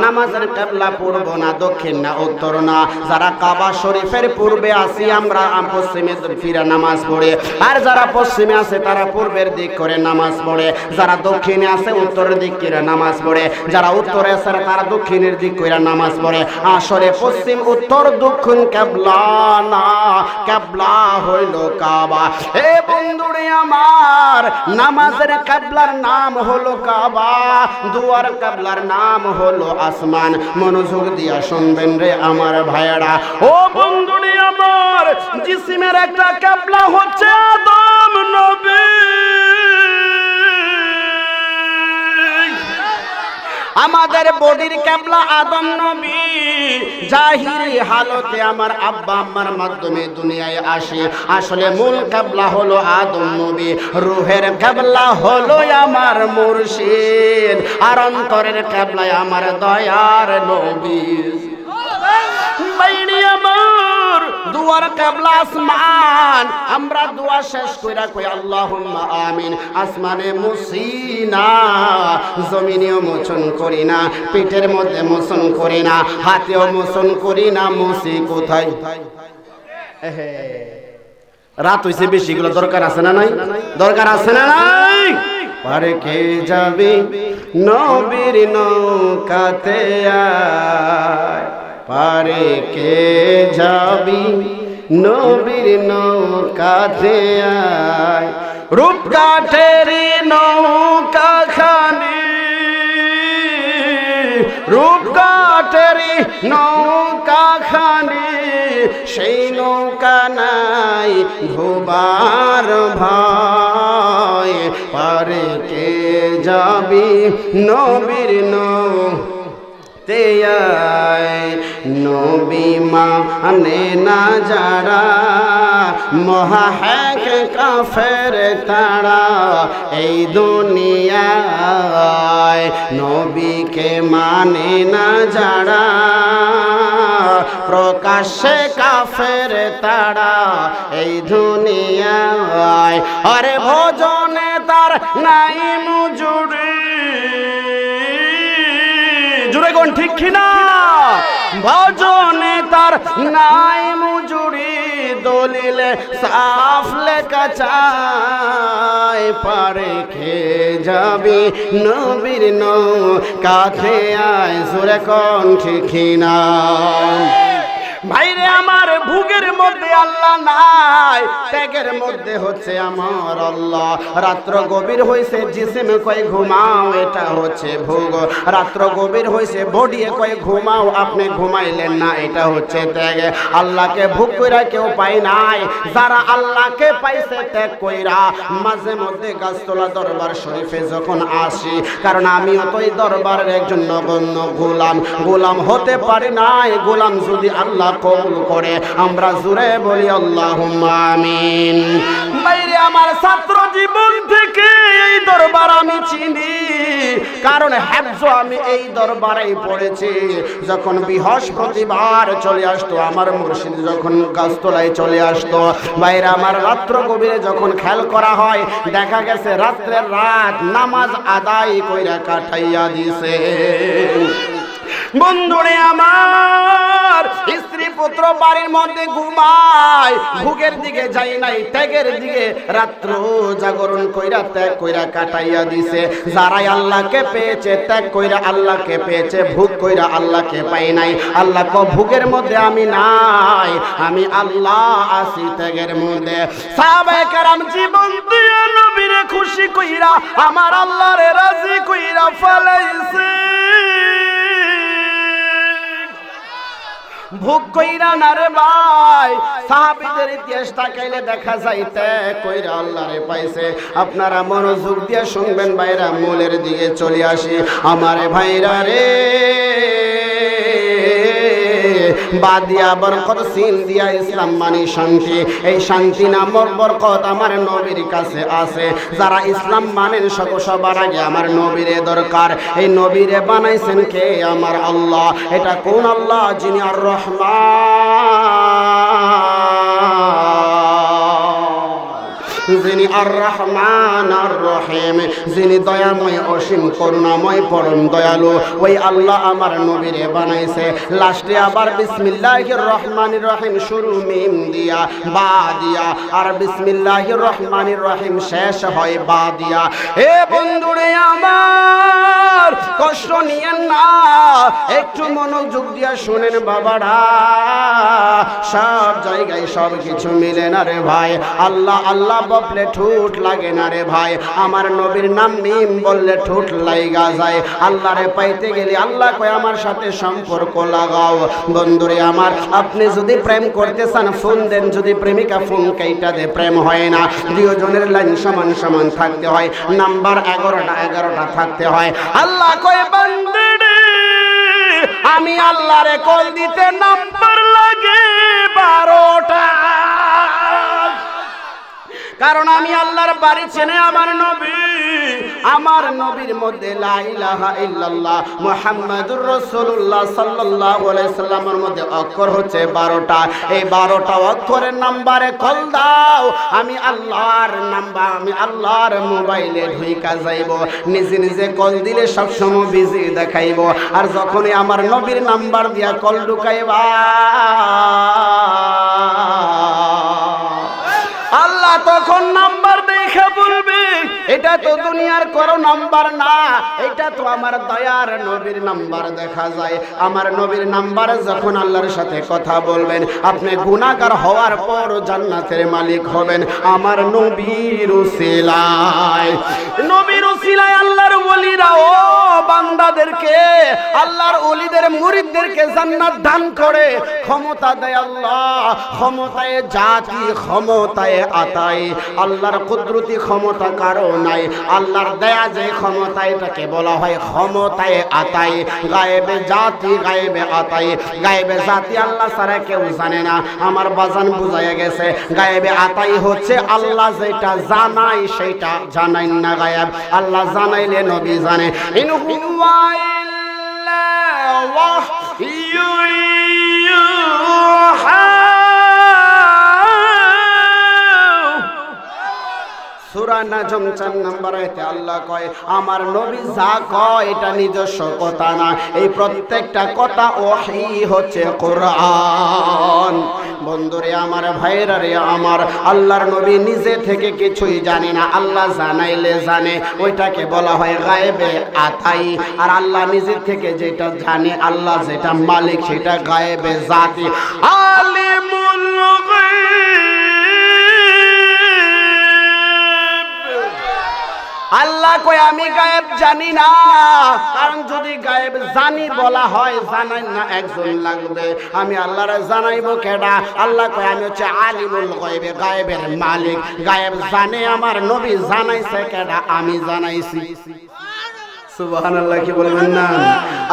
নামাজের কিবলা পূর্ব না, দক্ষিণ না, উত্তর না। যারা কাবা শরীফের পূর্বে আছি আমরা পশ্চিমে ফিরে নামাজ পড়ে, আর যারা পশ্চিমে আছে তারা পূর্বের দিক করে নামাজ পড়ে, যারা দক্ষিণে আছে উত্তরের দিক করে নামাজ পড়ে, যারা উত্তরে আছে তারা দক্ষিণের দিক করে নামাজ পড়ে। আসলে পশ্চিম উত্তর দক্ষিণ কিবলা না, কিবলা হইল কাবা। হে বন্ধুরে আমার, নামাজের কিবলার নাম হলো কাবা, দুয়ার কিবলার নাম হলো আসমান। মনোযোগ দিয়া শুনবেন রে আমার ভাইয়েরা। ও বন্ধুরে আমার, জিসিমের একটা কিবলা হচ্ছে আদম নবী, আমাদের বডির কিবলা আদম নবী জাহিরি হালতে আমার আব্বা আম্মার মাধ্যমে দুনিয়ায় আসে আসলে মূল কিবলা হলো আদম নবী রূহের কিবলা হলো আমার মুর্শিদ আর অন্তরের কিবলা আমার দয়ার নবী বাইনি আমার দুয়ার কিবলা আসমান আমরা দোয়া শেষ কইরা কই আল্লাহুম্মা আমিন আসমানে মুসিনা জমিনেও মোচন করি না পেটের মধ্যে মোচন করি না হাতেও মোচন করি না মুসি কোথায় রাত হইছে বেশি গুলো দরকার আছে না নাই দরকার আছে না নাই পারে কে যাবে নবীর নৌকাতে আয় পারে কে যাবি নবীর নৌকাতে আয় রূপকাঠের নৌকা খানি রূপকাঠের নৌকা খানি সেই নৌকা নাই ধোবার ভাই পারে কে যাবি নবীর নৌকাতে আয় নবী মানে না যারা মহাহেক কাফের তারা এই দুনিয়ায় নবীকে মানে না যারা প্রকাশ্যে কাফের তারা এই দুনিয়ায় আরে ভোজনে তার নাই মজুরি জুড়ে কোন ঠিক কিনা ভজনে তার নাই মজুরি দলিলে সাফ লেখা চাই পারে খেয়ে যাবি নবীর নৌকাতে আয় জুড়ে কোন ঠিক কিনা ভাইরে আমার ভোগের মধ্যে আল্লাহ নাই ত্যাগের মধ্যে হচ্ছে আমার আল্লাহ রাত্র গভীর হইছে জিসিমে কয় ঘুমাও এটা হচ্ছে ভোগ রাত্র গভীর হইছে বডিয়ে কয় ঘুমাও আপনি ঘুমাইলেন না এটা হচ্ছে ত্যাগ আল্লাহকে ভোগ কইরা কেউ পায় নাই যারা আল্লাহকে পাইছে ত্যাগ কইরা মাঝে মধ্যে গাছতলা দরবার শরীফে যখন আসি কারণ আমিও তো এই দরবারের একজন নগণ্য গোলাম হতে পারি নাই গোলাম যদি আল্লাহ কবুল করে আমরা জুড়ে বলি আল্লাহুম্মা আমিন বাইরে আমার ছাত্র জীবন থেকে এই দরবার আমি চিনি কারণ হেফজ আমি এই দরবারেই পড়েছি যখন বৃহস্পতিবার চলে আসতো আমার মুর্শিদ যখন গাছতলায় চলে আসতো বাইরে আমার রাত্র গভীরে যখন খেয়াল করা হয় দেখা গেছে রাত্রের রাত নামাজ আদায় কইরা কাটাইয়া দিছে বন্ধুরে আমার স্ত্রী পুত্র বাড়ির মধ্যে ঘুমায় ভোগের দিকে যাই নাই ত্যাগের দিকে রাত্র জাগরণ কইরা ত্যাগ কইরা কাটাইয়া দিছে যারাই আল্লাহকে পেয়েছে ত্যাগ কইরা আল্লাহকে পেয়েছে ভোগ কইরা আল্লাহকে পাই নাই আল্লাহ কো ভোগের মধ্যে আমি নাই আমি আল্লাহ আছি ত্যাগের মধ্যে সাহাবায়ে কেরাম জীবন দিয়ে নবীরে খুশি কইরা আমার আল্লাহরে রাজি কইরা ফলাইছে ভোগ কইরা না রে ভাই সাহাবীদের ইতিহাস তাকাইলে দেখা যাইতে কইরা আল্লাহরে পাইছে আপনারা মনোযোগ দিয়ে শুনবেন ভাইরা মূলের দিকে চলে আসি আমারে ভাইরা রে বাদিয়া বরকত সিন দিয়া ইসলাম মানে শান্তি এই শান্তি নামক বরকত আমার নবীর কাছে আছে যারা ইসলাম মানেন সবার আগে আমার নবীরে দরকার এই নবীরে বানাইছেন কে আমার আল্লাহ এটা কোন আল্লাহ যিনি আর রহমান যিনি আর রহমান আর রহিম যিনি দয়াময় অসীম করুণাময় পরম দয়ালু ওই আল্লাহ আমার নবীরে বানাইছে লাস্টে আবার বিসমিল্লাহির রহমানির রহিম শুরু মিম দিয়া বা দিয়া আর বিসমিল্লাহির রহমানির রহিম শেষ হয় বা দিয়া হে বন্ধুরে আমার কষ্ট নিয়েন না একটু মনোযোগ দিয়া শুনেন বাবারা সব জায়গায় সব কিছু মিলে না রে ভাই আল্লাহ আল্লাহ বললে ঠোঁট লাগে না রে ভাই আমার নবীর নাম মিম বললে ঠোঁট লাগা যায় আল্লাহরে পাইতে গেলে আল্লাহ কয় আমার সাথে সম্পর্ক লাগাও বন্ধুরে আমার আপনি যদি প্রেম করতে চান ফোন দেন যদি প্রেমিকা ফোন কাইটা দে প্রেম হয় না দুজনের লাইন সমান সমান থাকতে হয় নাম্বার 11টা থাকতে হয় আল্লাহ কয় বান্দা আমি আল্লাহরে কল দিতে নাম্বার লাগে 12টা। কারণ আমি আল্লাহর বাড়ি চেনে আমার নবী, আমার নবীর মধ্যে লা ইলাহা ইল্লাল্লাহ মুহাম্মাদুর রাসূলুল্লাহ সাল্লাল্লাহু আলাইহি সাল্লামের মধ্যে অক্ষর হচ্ছে 12টা। এই 12টা অক্ষরের নম্বরে কল দাও, আমি আল্লাহর নাম্বার, আমি আল্লাহর মোবাইলে ঢুইকা যাইব, নিজে নিজে কল দিলে সব সময় বিজি দেখাইব। আর যখনই আমার নবীর নাম্বার দিয়া কল ঢুকাইবা, আল্লাহ তখন নাম্বার দেখে বলবে এটা তো দুনিয়ার কোনো নাম্বার না, এটা তো আমার দয়ার নবীর নাম্বার। দেখা যায় আমার নবীর নাম্বারে যখন আল্লাহর সাথে কথা বলবেন, আপনি গুনাহগার হওয়ার পর জান্নাতের মালিক হবেন আমার নবীর উসিলায়। নবীর উসিলায় আল্লাহর ওলিরা ও বান্দাদেরকে, আল্লাহর ওলিদের মুরিদদেরকে জান্নাত দান করে। ক্ষমতা দেয় আল্লাহ, ক্ষমতায় জাতি, ক্ষমতায় আতাই। আল্লাহর কুদরতি ক্ষমতা কারো নাই, আল্লাহর দয়া যে ক্ষমতা, এটাকে বলা হয় ক্ষমতায় আতাই। গায়েবে জাতি, গায়েবে আতাই। গায়েবে জাতি আল্লাহ ছাড়া কেউ জানে না, আমার বাজান বুঝাইয়া গেছে। গায়েবে আতাই হচ্ছে আল্লাহ যেটা জানাই সেটা জানাই না গায়েব, আল্লাহ জানাইলে নবী জানে। সূরা নাজম 4 নম্বর আয়াতে আল্লাহ কয় আমার নবী যা কয় এটা নিজস্ব কথা না, এই প্রত্যেকটা কথা ওহী হচ্ছে কোরআন। বন্ধুরে আমার, ভাইরা রে আমার, আল্লাহর নবী নিজে থেকে কিছুই জানে না, আল্লাহ জানাইলে জানে, ওইটাকে বলা হয় গায়েবে আতাই। আর আল্লাহ নিজে থেকে যেটা জানে, আল্লাহ যেটা মালিক, সেটা গায়েবে জাতি। আলিমুল আল্লাহ কয় আমি গায়েব জানি না, কারণ যদি গায়েব জানি বলা হয়, জানাই না একজন লাগবে, আমি আল্লাহরে জানাইবো কেডা? আল্লাহ কয় আমি হচ্ছে আলিমুল গায়বে, গায়েবের মালিক। গায়েব জানে আমার নবী, জানাইছে কেডা? আমি জানাইছি। সুবহানাল্লাহ, কি বলবেন না?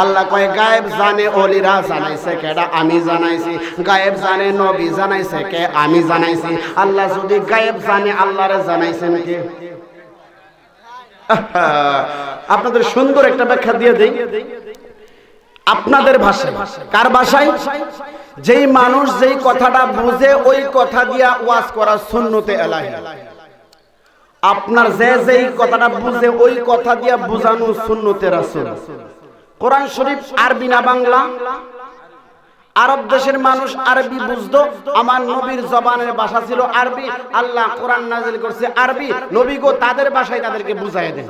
আল্লাহ কয় গায়েব জানে ওলিরা, জানাইছে কেডা? আমি জানাইছি। গায়েব জানে নবী, জানাইছে কে? আমি জানাইছি। আল্লাহ যদি গায়েব জানে, আল্লাহরে জানাইছেন কে? আপনাদের সুন্দর একটা ব্যাখ্যা দিয়ে দেই আপনাদের ভাষায়। কার ভাষায়? যেই মানুষ যেই কথাটা বুঝে ওই কথা দিয়া ওয়াজ করা সুন্নতে এলাহি। আপনার যে যেই কথাটা বুঝে ওই কথা দিয়া বুঝানো সুন্নতে রাসূল। কোরআন শরীফ আরবি না বাংলা? আরব দেশের মানুষ আরবি বুঝতো, আমার নবীর জবানের ভাষা ছিল আরবি, আল্লাহ কোরআন নাযিল করছে আরবি, নবী গো তাদের ভাষায় তাদেরকে বুঝায় দেন,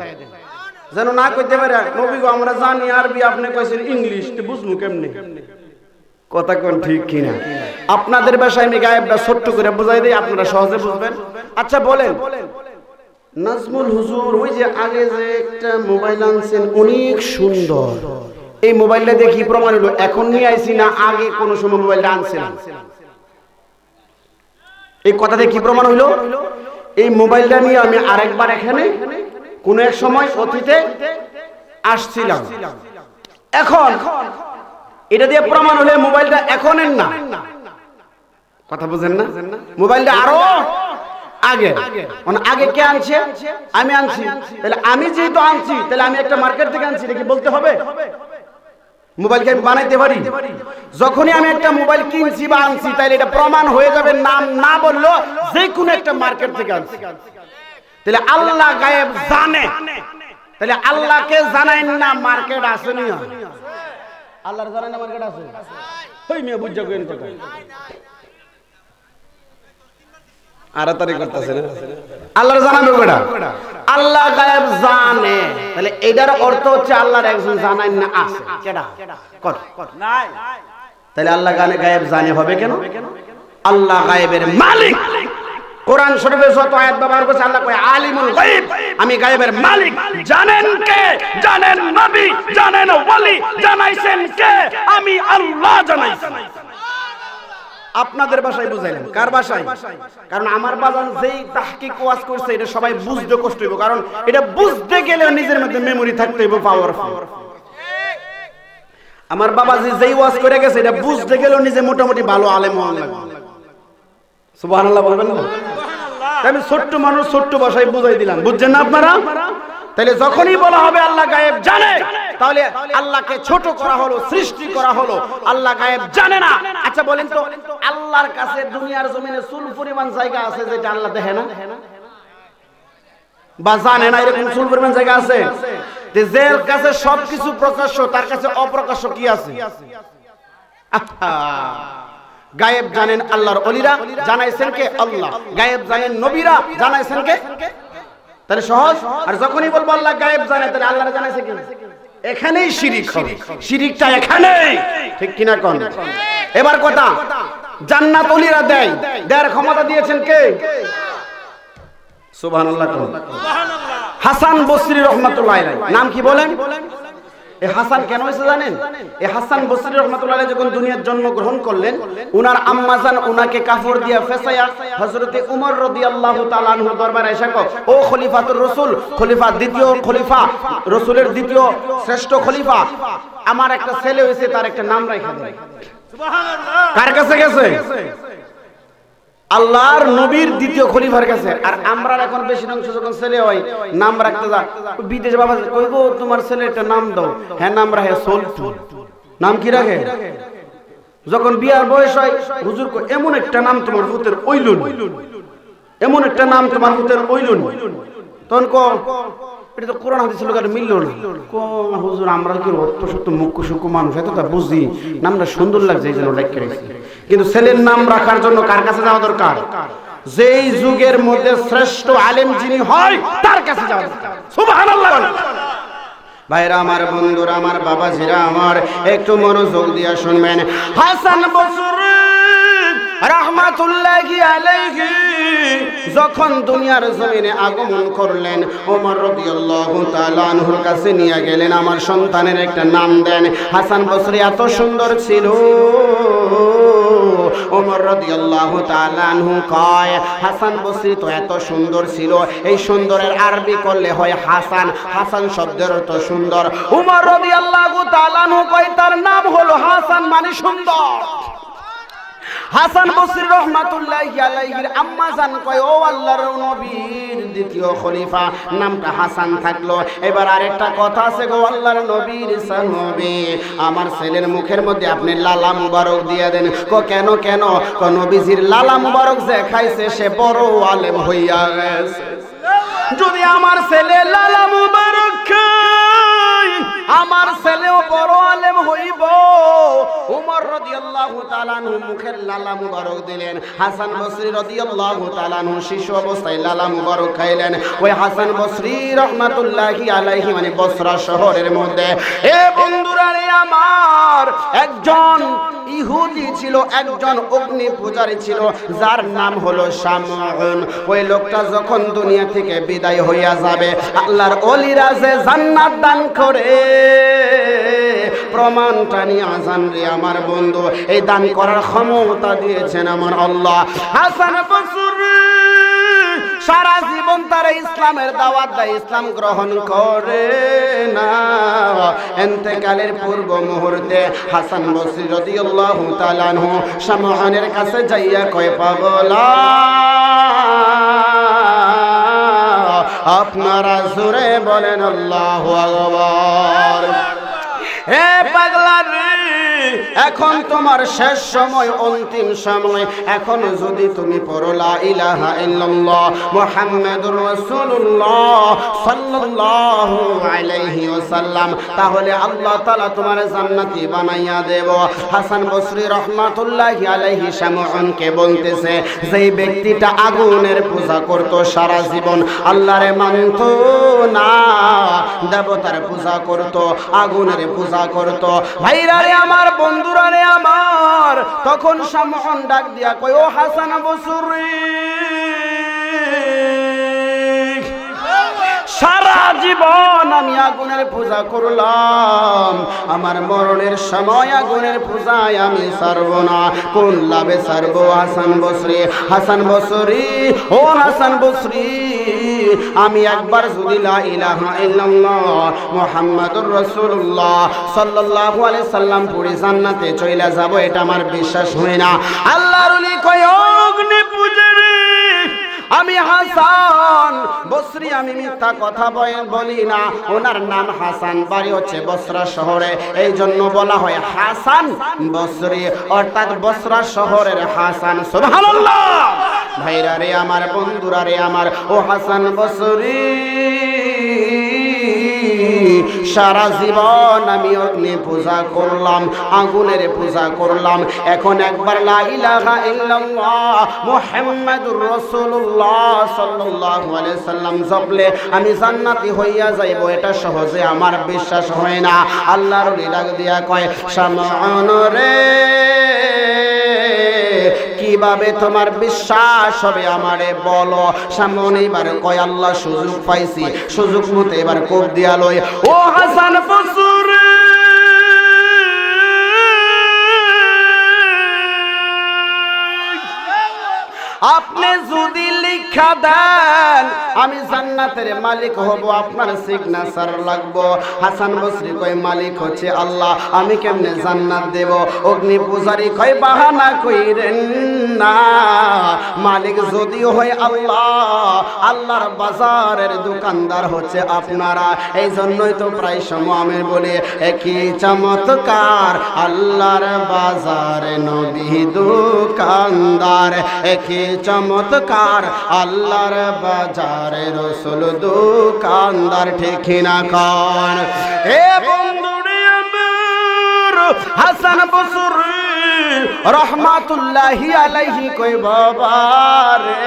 যেন না কইতে পারে নবী গো আমরা জানি আরবি, আপনি কইছেন ইংলিশ, তো বুঝমু কেমনে? কথা কোন ঠিক কিনা? আপনাদের ভাষায় আমি গায়েবটা ছোট্ট করে বুঝাই দেই, আপনারা সহজে বুঝবেন। আচ্ছা বলেন, নাজমুল হুজুর ওই যে আগে যে একটা মোবাইল আনছেন অনেক সুন্দর, এই মোবাইলটা দেখি প্রমাণ হলো এখন নিয়ে আইছি না আগে কোন সময় মোবাইলটা আনছিলাম? এই কথাতে কি প্রমাণ হইলো? এই মোবাইলটা নিয়ে আমি আরেকবার এখানে কোন এক সময় অতীতে আসছিলাম, এখন এটা দিয়ে প্রমাণ হলে মোবাইলটা এখনের না। কথা বুঝেন না? মোবাইলটা আরো আগে, মানে আগে কে আনছে? আমি আনছি। তাহলে আমি যেহেতু আনছি, তাহলে আমি একটা মার্কেট থেকে আনছি, নাকি বলতে হবে? মোবাইলকে আমি বানাইতে পারি। যখনই আমি একটা মোবাইল কিনছি বা আনছি, তাহলে এটা প্রমাণ হয়ে যাবে, নাম না বললো যে কোনো একটা মার্কেট থেকে আনছি। তাহলে আল্লাহ গায়েব জানে, তাহলে আল্লাহকে জানাই না মার্কেট আছে না? আল্লাহর জানাই না মার্কেট আছে? ওই মেয়ে বুঝা কইন কথা আরাতারি করতেছে না। আল্লাহর জানাবে কোটা? আল্লাহ গায়েব জানে, তাহলে এটার অর্থ হচ্ছে আল্লাহর একজন জানাই না আছে। কেডা? নাই। তাহলে আল্লাহ গায়েব জানে হবে কেন? আল্লাহ গায়েবের মালিক। কোরআন শরীফে যত আয়াত ব্যবহার করছে, আল্লাহ কয় আলিমুল গায়ব, আমি গায়েবের মালিক। জানেন কে? জানেন নবী, জানেন ওলি, জানাইছেন কে? আমি আল্লাহ জানাইছি। আপনাদের ভাষায় বুঝাইলেন, কার ভাষায়? কারণ আমার বাজান যেই তাহকিক ওয়াজ করছে এটা সবাই বুঝতে কষ্ট হইব, কারণ এটা বুঝতে গেলে নিজের মধ্যে মেমোরি থাকতে হইব, পাওয়ারফুল। আমার বাবাজি যেই ওয়াজ করে গেছে এটা বুঝতে গেল নিজে মোটামুটি ভালো আলেম হওয়া লাগবে। সুবহানাল্লাহ বলবেন না? আমি ছোট্ট মানুষ ছোট্ট ভাষায় বুঝাই দিলাম, বুঝছেন না আপনারা? তাহলে যখনই বলা হবে আল্লাহ গায়েব জানে, তাহলে আল্লাহকে ছোট করা হলো, সৃষ্টি করা হলো, আল্লাহ গায়েব জানে না। আচ্ছা বলেন তো, আল্লাহর কাছে দুনিয়ার জমিনে চুল পরিমাণ জায়গা আছে যেটা আল্লাহ দেখে না বা জানে না? এরকম চুল পরিমাণ জায়গা আছে? যার কাছে সবকিছু প্রকাশ্য তার কাছে অপ্রকাশ্য কি আছে? গায়েব জানেন আল্লাহর ওলিরা, জানাইছেন কে? আল্লাহ। গায়েব জানেন নবীরা, জানাইছেন কে? তাহলে সহজ। আর যখনই বলবো আল্লাহ গায়েব জানে, তাহলে আল্লাহর জানাইছে কি? এখানেই শিরিক হবে, শিরিকটা এখানেই, ঠিক কিনা কোন? এবার কথা, জান্নাত ওলিরা দেয়, দেওয়ার ক্ষমতা দিয়েছেন কে? সুবহানাল্লাহ। হাসান বসরি রাহমাতুল্লাহ আলাইহি, নাম কি বলেন? এই হাসান কেন হয়েছে জানেন? এই হাসান বসরি রাহমাতুল্লাহ আলাইহি যখন দুনিয়ার জন্মগ্রহণ করলেন, উনার আম্মা জান উনাকে কাফর দিয়া ফেসায়া হযরতে উমর রাদিয়াল্লাহু তাআলা আনহু দরবারে এসে কয়, ও খলিফাতুর রাসূল, খলিফা দ্বিতীয় খলিফা, রাসূলের দ্বিতীয় শ্রেষ্ঠ খলিফা, আমার একটা ছেলে হয়েছে, তার একটা নাম রাখা দেন। সুবহানাল্লাহ। কার কাছে গেছে? আল্লাহর নবীর দ্বিতীয় খলিফার কাছে। আর আমরা এখন বেশি অংশ যখন ছেলে হয় নাম রাখতে যা বিদেশে, বাবা কই গো তোমার ছেলেটা নাম দাও, হ্যাঁ নাম রাখে সল্টু। নাম কি রাখে? যখন বিয়ার বয়স হয়, হুজুর কই এমন একটা নাম তোমার পুতের ওইলুন, এমন একটা নাম তোমার পুতের ওইলুন। তখন কো এটা তো কোরআন হাদিসের লোকের মিলল না। কো হুজুর আমরা কি অত সত্য মুখ্য সুখ্য মানুষ, এত তা বুঝি, নামটা সুন্দর লাগছে এই জন্য রেখে রেখেছি। কিন্তু ছেলের নাম রাখার জন্য কার কাছে যাওয়া দরকার? যেই যুগের মধ্যে শ্রেষ্ঠ আলেম যিনি হয় তার কাছে যাওয়া দরকার। সুবহানাল্লাহ। ভাইরা আমার, বন্ধুরা আমার, বাবাজিরা আমার, একটু মনোযোগ দিয়ে শুনবেন। হাসান বসরি রাহমাতুল্লাহি আলাইহি যখন দুনিয়ার জমিনে আগমন করলেন, ওমর রাদিয়াল্লাহু তাআলা আনহুর কাছে নিয়ে গেলেন, আমার সন্তানের একটা নাম দেন। হাসান বসরি এত সুন্দর ছিল, ওমর রাদিয়াল্লাহু তাআলা আনহু কয় হাসান বসরি তো এত সুন্দর ছিল, এই সুন্দরের আরবি করলে হয় হাসান, হাসান শব্দের অর্থ সুন্দর। ওমর রাদিয়াল্লাহু তাআলা আনহু কয় তার নাম হলো হাসান, মানে সুন্দর। হাসান বসরি রাহমাতুল্লাহি আলাইহির আম্মা জান কয়, ও আল্লাহর নবীর দ্বিতীয় খলিফা, নামটা হাসান থাকলো। এবার আরেকটা কথা আছে গো আল্লাহর নবীর সাহাবী, আমার ছেলের মুখের মধ্যে আপনি লালা মুবারক দিয়ে দেন। কো কেন কেন? কো নবীজির লালা মুবারক যে খাইছে সে বড় আলেম হইয়া গেছে। যদি আমার ছেলে লালা মুবারক খায়, আমার ছেলেও বড় আলেম হইব। উমর রাদিয়াল্লাহু তাআলা আনহু মুখের লালা মুবারক দিলেন। হাসান বসরি রাদিয়াল্লাহু তাআলা আনহু শিশু অবস্থায় লালা মুবারক খাইলেন। ওই হাসান বসরি রাহমাতুল্লাহি আলাইহি মানে বসরা শহরের মধ্যে, এ বন্ধুরা রে আমার, একজন ইহুদি ছিল, একজন অগ্নি পূজারী ছিল, যার নাম হলো শামউন। ওই লোকটা যখন দুনিয়া থেকে বিদায় হইয়া যাবে, আল্লাহর ওলিরা যে জান্নাত দান করে প্রমাণটা নিয়ে আজান রে আমার বন্ধু, এই দান করার ক্ষমতা দিয়েছেন আমার আল্লাহ। হাসান বসরি সারা জীবন তারা ইসলামের দাওয়াত দেয়, ইসলাম গ্রহণ করে না। ইন্তেকালের পূর্ব মুহূর্তে হাসান বসরি রাদিয়াল্লাহু তাআলা আনহু শামউনের কাছে যাইয়া কয়, পাগলা আপনারা জোরে বলেন আল্লাহু আকবার। হে পাগলা রে, এখন তোমার শেষ সময়, অন্তিম সময়। এখন যদি তুমি পড়ো লা ইলাহা ইল্লাল্লাহ মুহাম্মাদুর রাসূলুল্লাহ সাল্লাল্লাহু আলাইহি ওয়াসাল্লাম, তাহলে আল্লাহ তাআলা তোমার জান্নাতি বানাইয়া দেব। হাসান বসরি রাহমাতুল্লাহি আলাইহি শামউনকে বলতেছে, যেই ব্যক্তিটা আগুনের পূজা করত সারা জীবন, আল্লাহরে মানত না, দেবতার পূজা করত, আগুনের পূজা করত। ভাইরা রে আমার, বন্ধুরা রে আমার, তখন শামউন ডাক দিয়া কয়, ও হাসান বসরি, সারা জীবন আমি আগুনের পূজা করলাম, আমার মরণের সময় আগুনের পূজায় আমি ছাড়ব না। কোন লাভে ছাড়বো? হাসান বসরি, হাসান বসরি, ও হাসান বসরি, আমি একবার যদি লা ইলাহা ইল্লাল্লাহ মুহাম্মাদুর রাসূলুল্লাহ সাল্লাল্লাহু আলাইহি সাল্লাম পড়ে জান্নাতে চলে যাব, এটা আমার বিশ্বাস হয় না। আল্লাহর ওলি কয় অগ্নি পূজারী আমি হাসান বসরি, আমি মিথ্যা কথা বলি না। ওনার নাম হাসান, বাড়ি হচ্ছে বসরা শহরে, এই জন্য বলা হয় হাসান বসরি, অর্থাৎ বসরা শহরের হাসান। সুবহানাল্লাহ। ভাইরা রে আমার, বন্ধুরা রে আমার, ও হাসান বসরি সারা জীবন আমি অগ্নি পূজা করলাম, আগুনের পূজা করলাম, এখন একবার লা ইলাহা ইল্লাল্লাহ মুহাম্মাদুর রাসূলুল্লাহ সাল্লাল্লাহু আলাইহি সাল্লাম জপলে আমি জান্নাতি হইয়া যাইব, এটা সহজে আমার বিশ্বাস হয় না। আল্লাহর ওলি ডাক দিয়া কয় শামআন রে, কিভাবে তোমার বিশ্বাস হবে আমারে বলো। সামনে এবার কয় আল্লাহ সুযোগ পাইছি, সুযোগ মতো এবার কোপ দিয়া লই। ও হাসান বসরি আপনি যদি লিখা দেন আমি জান্নাতের মালিক হব, আপনার সিগনেচার লাগবো। হাসান বসরি কয় মালিক হচ্ছে আল্লাহ, আমি কেমনে জান্নাত দেব? অগ্নি পূজারী কয় বাহানা কইরেন না, মালিক যদিও হয় আল্লাহ, আল্লাহর বাজারের দোকানদার হচ্ছে আপনারা। এই জন্যই তো প্রায় সময় আমি বলি একই চমৎকার আল্লাহর বাজারে নবী দোকানদার, একই চমৎকার আল্লাহর বাজারে রাসূল দোকানদার, ঠিক না কোন? এ বন্ধুরে আমার হাসান বসরি রহমাতুল্লাহি আলাইহি কই বাবা রে,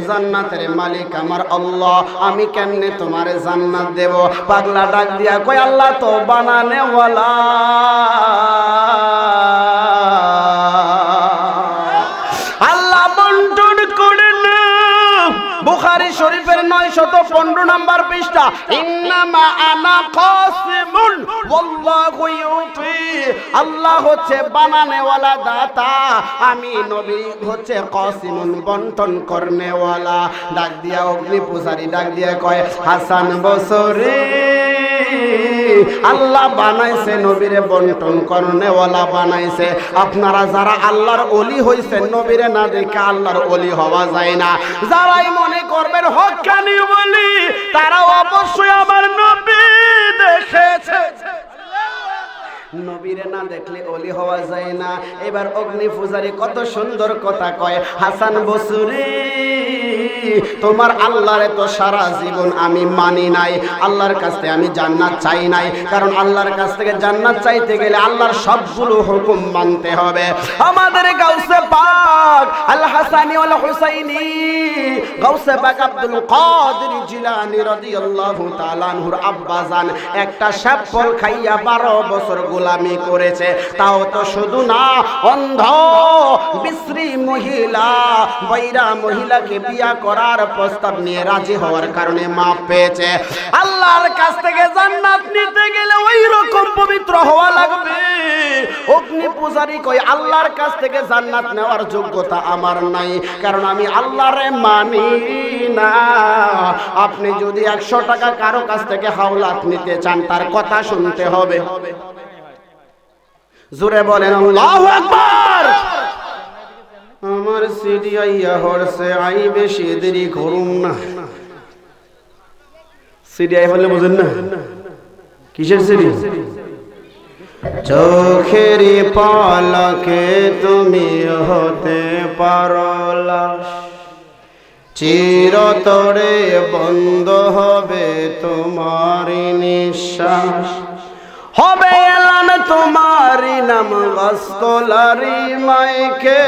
জান্নাতের মালিক আমার আল্লাহ, আমি কেমনে তোমারে জান্নাত দেব? পাগলা ডাক দিয়া কই আল্লাহ তো বানানে ওয়ালা, বুখারী শরীফের 915 নম্বর পৃষ্ঠা, ইন্নামা আনা কাসিমুন ওয়াল্লাহু ইউতি, আল্লাহ হচ্ছে বানানেওয়ালা দাতা, আমি নবী হচ্ছে কাসিমুন বন্টন করনেওয়ালা। ডাক দিয়া অগ্নি পূজারী ডাক দিয়া কয় হাসান বসরি আল্লাহ বানাইছে নবীরে বন্টন করনেওয়ালা বানাইছে। আপনারা যারা আল্লাহর ওলি হইছেন, নবীরে না দেখে আল্লাহর ওলি হওয়া যায় না। যারাই মনে করবেন হক্কানি ওলি, তারা অবশ্যই আমার নবী দেখেছে। নবীরে না দেখলে ওলি হওয়া যায় না। এবার অগ্নি পূজারী কত সুন্দর কথা কয়, হাসান বসরি তোমার আল্লাহরে তো সারা জীবন আমি মানি নাই, আল্লাহর কাছ থেকে আমি জান্নাত চাই নাই, কারণ আল্লাহর কাছ থেকে জান্নাত চাইতে গেলে আল্লাহর সবগুলো হুকুম মানতে হবে। আমাদের গাউসে পাক আল হাসানি ওয়াল হুসাইনি, গাউসে পাক আব্দুল কাদের জিলানী রাদিয়াল্লাহু তাআলা আনহুর আব্বাজান একটা সাপল খাইয়া 12 বছর গোলামি করেছে। তাও তো শুধু না, অন্ধ বিশ্রী মহিলা, বৈরা মহিলাকে বিয়া করার প্রস্তাব নিয়ে রাজি হওয়ার কারণে মাপ পেয়েছে। আল্লাহর কাছ থেকে জান্নাত নিতে গেলে ওই রকম পবিত্র হওয়া লাগবে। অগ্নি পূজারী কই আল্লাহর কাছ থেকে জান্নাত নেওয়ার যোগ্যতা আমার নাই, কারণ আমি আল্লাহরে মানি না। আপনি যদি 100 টাকা কারো কাছ থেকে হাওলাত নিতে চান, তার কথা শুনতে হবে। জোরে বলেন আল্লাহু আকবার। আমার সিডি আইয়া হরছে, আই বেশি দেরি করুম না। সিডি আই বললে বুঝেন না কিসের সিডি? চোখের পলকে তুমি হতে পারো লাশ, চিরতরে বন্ধ হবে তোমার নিঃশ্বাস, হবে এলান তোমারি নাম গস্তলারি মাইকে,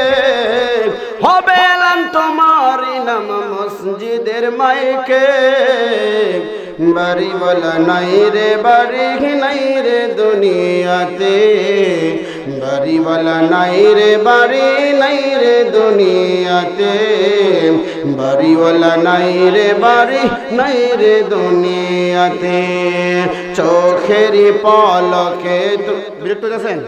হবে এলান তোমারি নাম মসজিদের মাইকে। বাড়ি বলা নাই রে, বাড়ি নাই রে দুনিয়াতে, বাড়ি বলা নাই রে, বাড়ি নাই রে দুনিয়াতে, বাড়িওয়ালা নাই রে বাড়ি নাই রে দুনিয়াতে, চোখেরই পলকে বিরক্ত আছেন?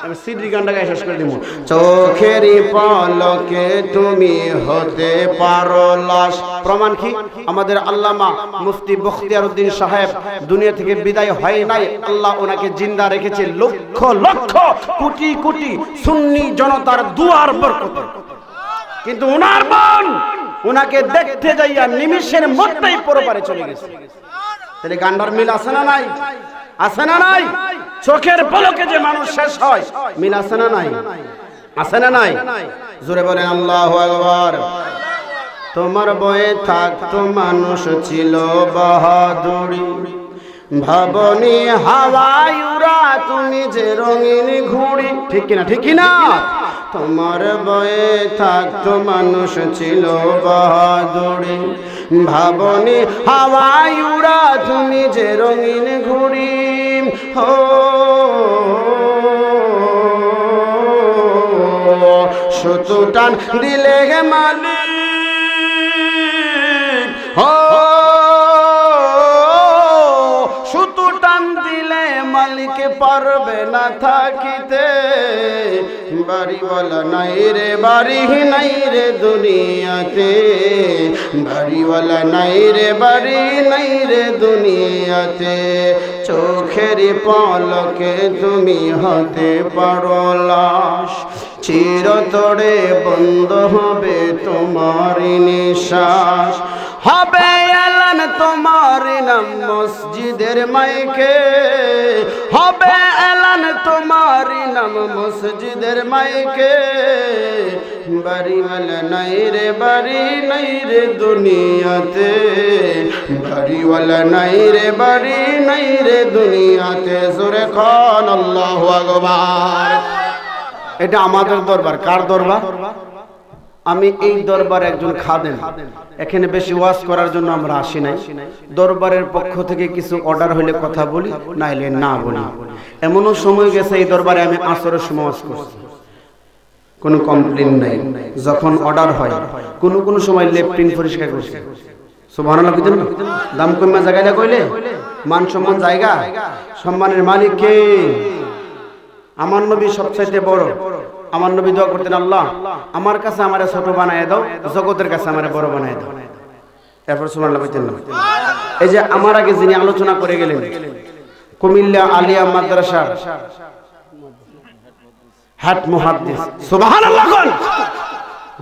আমি সিদ্রি গানটা গায়ে শেষ করে দিব। চোখেরই পলকে তুমি হতে পারো লাশ। প্রমাণ কি? আমাদের আল্লামা মুফতি বখতিয়ারউদ্দিন সাহেব দুনিয়া থেকে বিদায় হয় নাই, আল্লাহ ওনাকে জিন্দা রেখেছে লক্ষ লক্ষ কোটি কোটি সুন্নি জনতার দুয়ার বরকতে। কিন্তু ওনার বোন ওনাকে দেখতে যাইয়া নিমিষের মধ্যেই পরপারে চলে গেছে। তাহলে গান্ডার মিল আছে না নাই? আছে না নাই? চোখের পলকে যে মানুষ শেষ হয়, মিল আছে না নাই? আছে না নাই? জোরে বলেন আল্লাহু আকবার। তোমার বয়ে থাকতো মানুষ ছিল বাহাদুরি, ভাবনি হাওয়ায় উড়া তুমি যে রঙিন ঘুড়ি। ঠিক কিনা? ঠিক কিনা? তোমার বয়ে থাকতো মানুষ ছিল বাহাদুরি, ভাবনি হাওয়ায় উড়া তুমি যে রঙিন ঘুড়ি। হো সুতো টান দিলে গে মালিক, হো সুতো টান দিলে মালিক পারবে না থাকিতে, বাড়িওয়ালা নাই রে বাড়ি নাই রে দুনিয়াতে, বাড়িওয়ালা নাই রে বাড়ি নাই রে দুনিয়াতে, চোখের পলকে তুমি হতে পারো লাশ, চিরতরে বন্ধ হবে তোমার নিঃশ্বাস, হবে এলান তোমার নাম মসজিদের মাইকে, হবে এলান তোমার নাম মসজিদের মাইকে, বাড়িওয়ালা নাই রে বাড়ি নাই রে দুনিয়াতে, বাড়িওয়ালা নাই রে বাড়ি নাই রে দুনিয়াতে। জোরে খান আল্লাহু আকবার। এটা আমাদের দরবার। কার দরবার? আমি এই দরবার একজন খাদেম। এখানে বেশি ওয়াজ করার জন্য আমরা আসি নাই। দরবারের পক্ষ থেকে কিছু অর্ডার হলে কথা বলি, নাইলে না বলি। এমনও সময় গেছে এই দরবারে আমি আসরের সময় ওয়াজ করছি, কোনো কমপ্লেন নাই। যখন অর্ডার হয় কোন সময় লেফটিন পরিষ্কার করছি। সুবহানাল্লাহ। কি জানো দাম কমা জায়গাটা কইলে মান সম্মান জায়গা, সম্মানের মালিক কে? আমার নবী সবচাইতে বড়। আমার নবী দোয়া করতেন, আল্লাহ আমার কাছে আমারে ছোট বানায় দাও, জগতের কাছে আমারে বড় বানায় দাও। এরপর সুবহানাল্লাহ বলতেন না। এই যে আমার আগে যিনি আলোচনা করে গেলেন, কুমিল্লা আলিয়া মাদ্রাসা হেড মুহাদ্দিস, সুবহানাল্লাহ।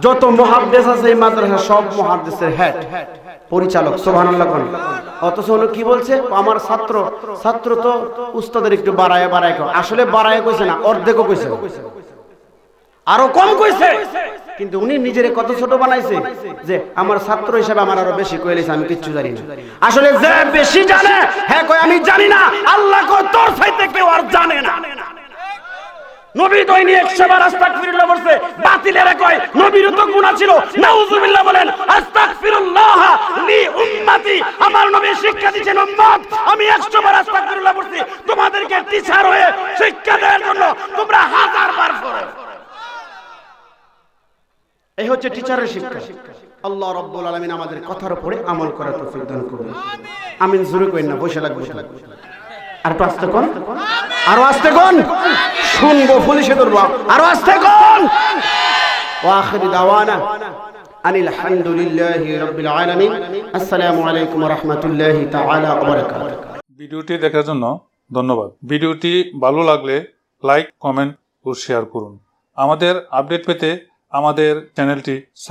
যত মুহাদ্দিস আছে এই মাদ্রাসা সব মুহাদ্দিসের হেড পরিচালক, সুবহানাল্লাহ। অথচ হলো কি বলছে, আমার ছাত্র তো উস্তাদের একটু বাড়ায় আসলে বাড়ায় কইছে না, অর্ধেকও কইছে, আরো কম কইছে। কিন্তু উনি নিজেরে কত ছোট বানাইছে যে আমার ছাত্র হিসেবে আমার আরো বেশি কইলেছে, আমি কিচ্ছু জানি না। আসলে যে বেশি জানে হ্যাঁ কই আমি জানি না, আল্লাহ কই তোর চাইতে কেউ আর জানে না। নবী দৈনি 100 বার আস্তাগফিরুল্লাহ বলছে, বাতিলেরা কয় নবীর তো গুনাহ ছিল, নাউজুবিল্লাহ বলেন আস্তাগফিরুল্লাহ লি উম্মতি। আমার নবী শিক্ষা দিয়েছেন উম্মত আমি 100 বার আস্তাগফিরুল্লাহ বলছি, তোমাদেরকে টিচার হয়ে শিক্ষা দেওয়ার জন্য তোমরা 1000 বার পড়ো। এই হচ্ছে টিচারের শিক্ষা। আল্লাহ রাব্বুল আলামিন আমাদের কথার উপরে আমল করার তৌফিক দান করুন। আমিন। জোরে কইন না, বসে লাগবে। আর একটু আস্তে কোন, আরো আস্তে কোন, শুনবো পুলিশে ধরবো, আরো আস্তে কোন। ওয়া আখিরু দাওয়ানা আনিল হামদুলিল্লাহি রাব্বিল আলামিন। আসসালামু আলাইকুম ওয়া রাহমাতুল্লাহি তাআলা ওয়া বারাকাতুহু। ভিডিওটি দেখার জন্য ধন্যবাদ। ভিডিওটি ভালো লাগলে লাইক, কমেন্ট ও শেয়ার করুন। আমাদের আপডেট পেতে আমাদের চ্যানেলটি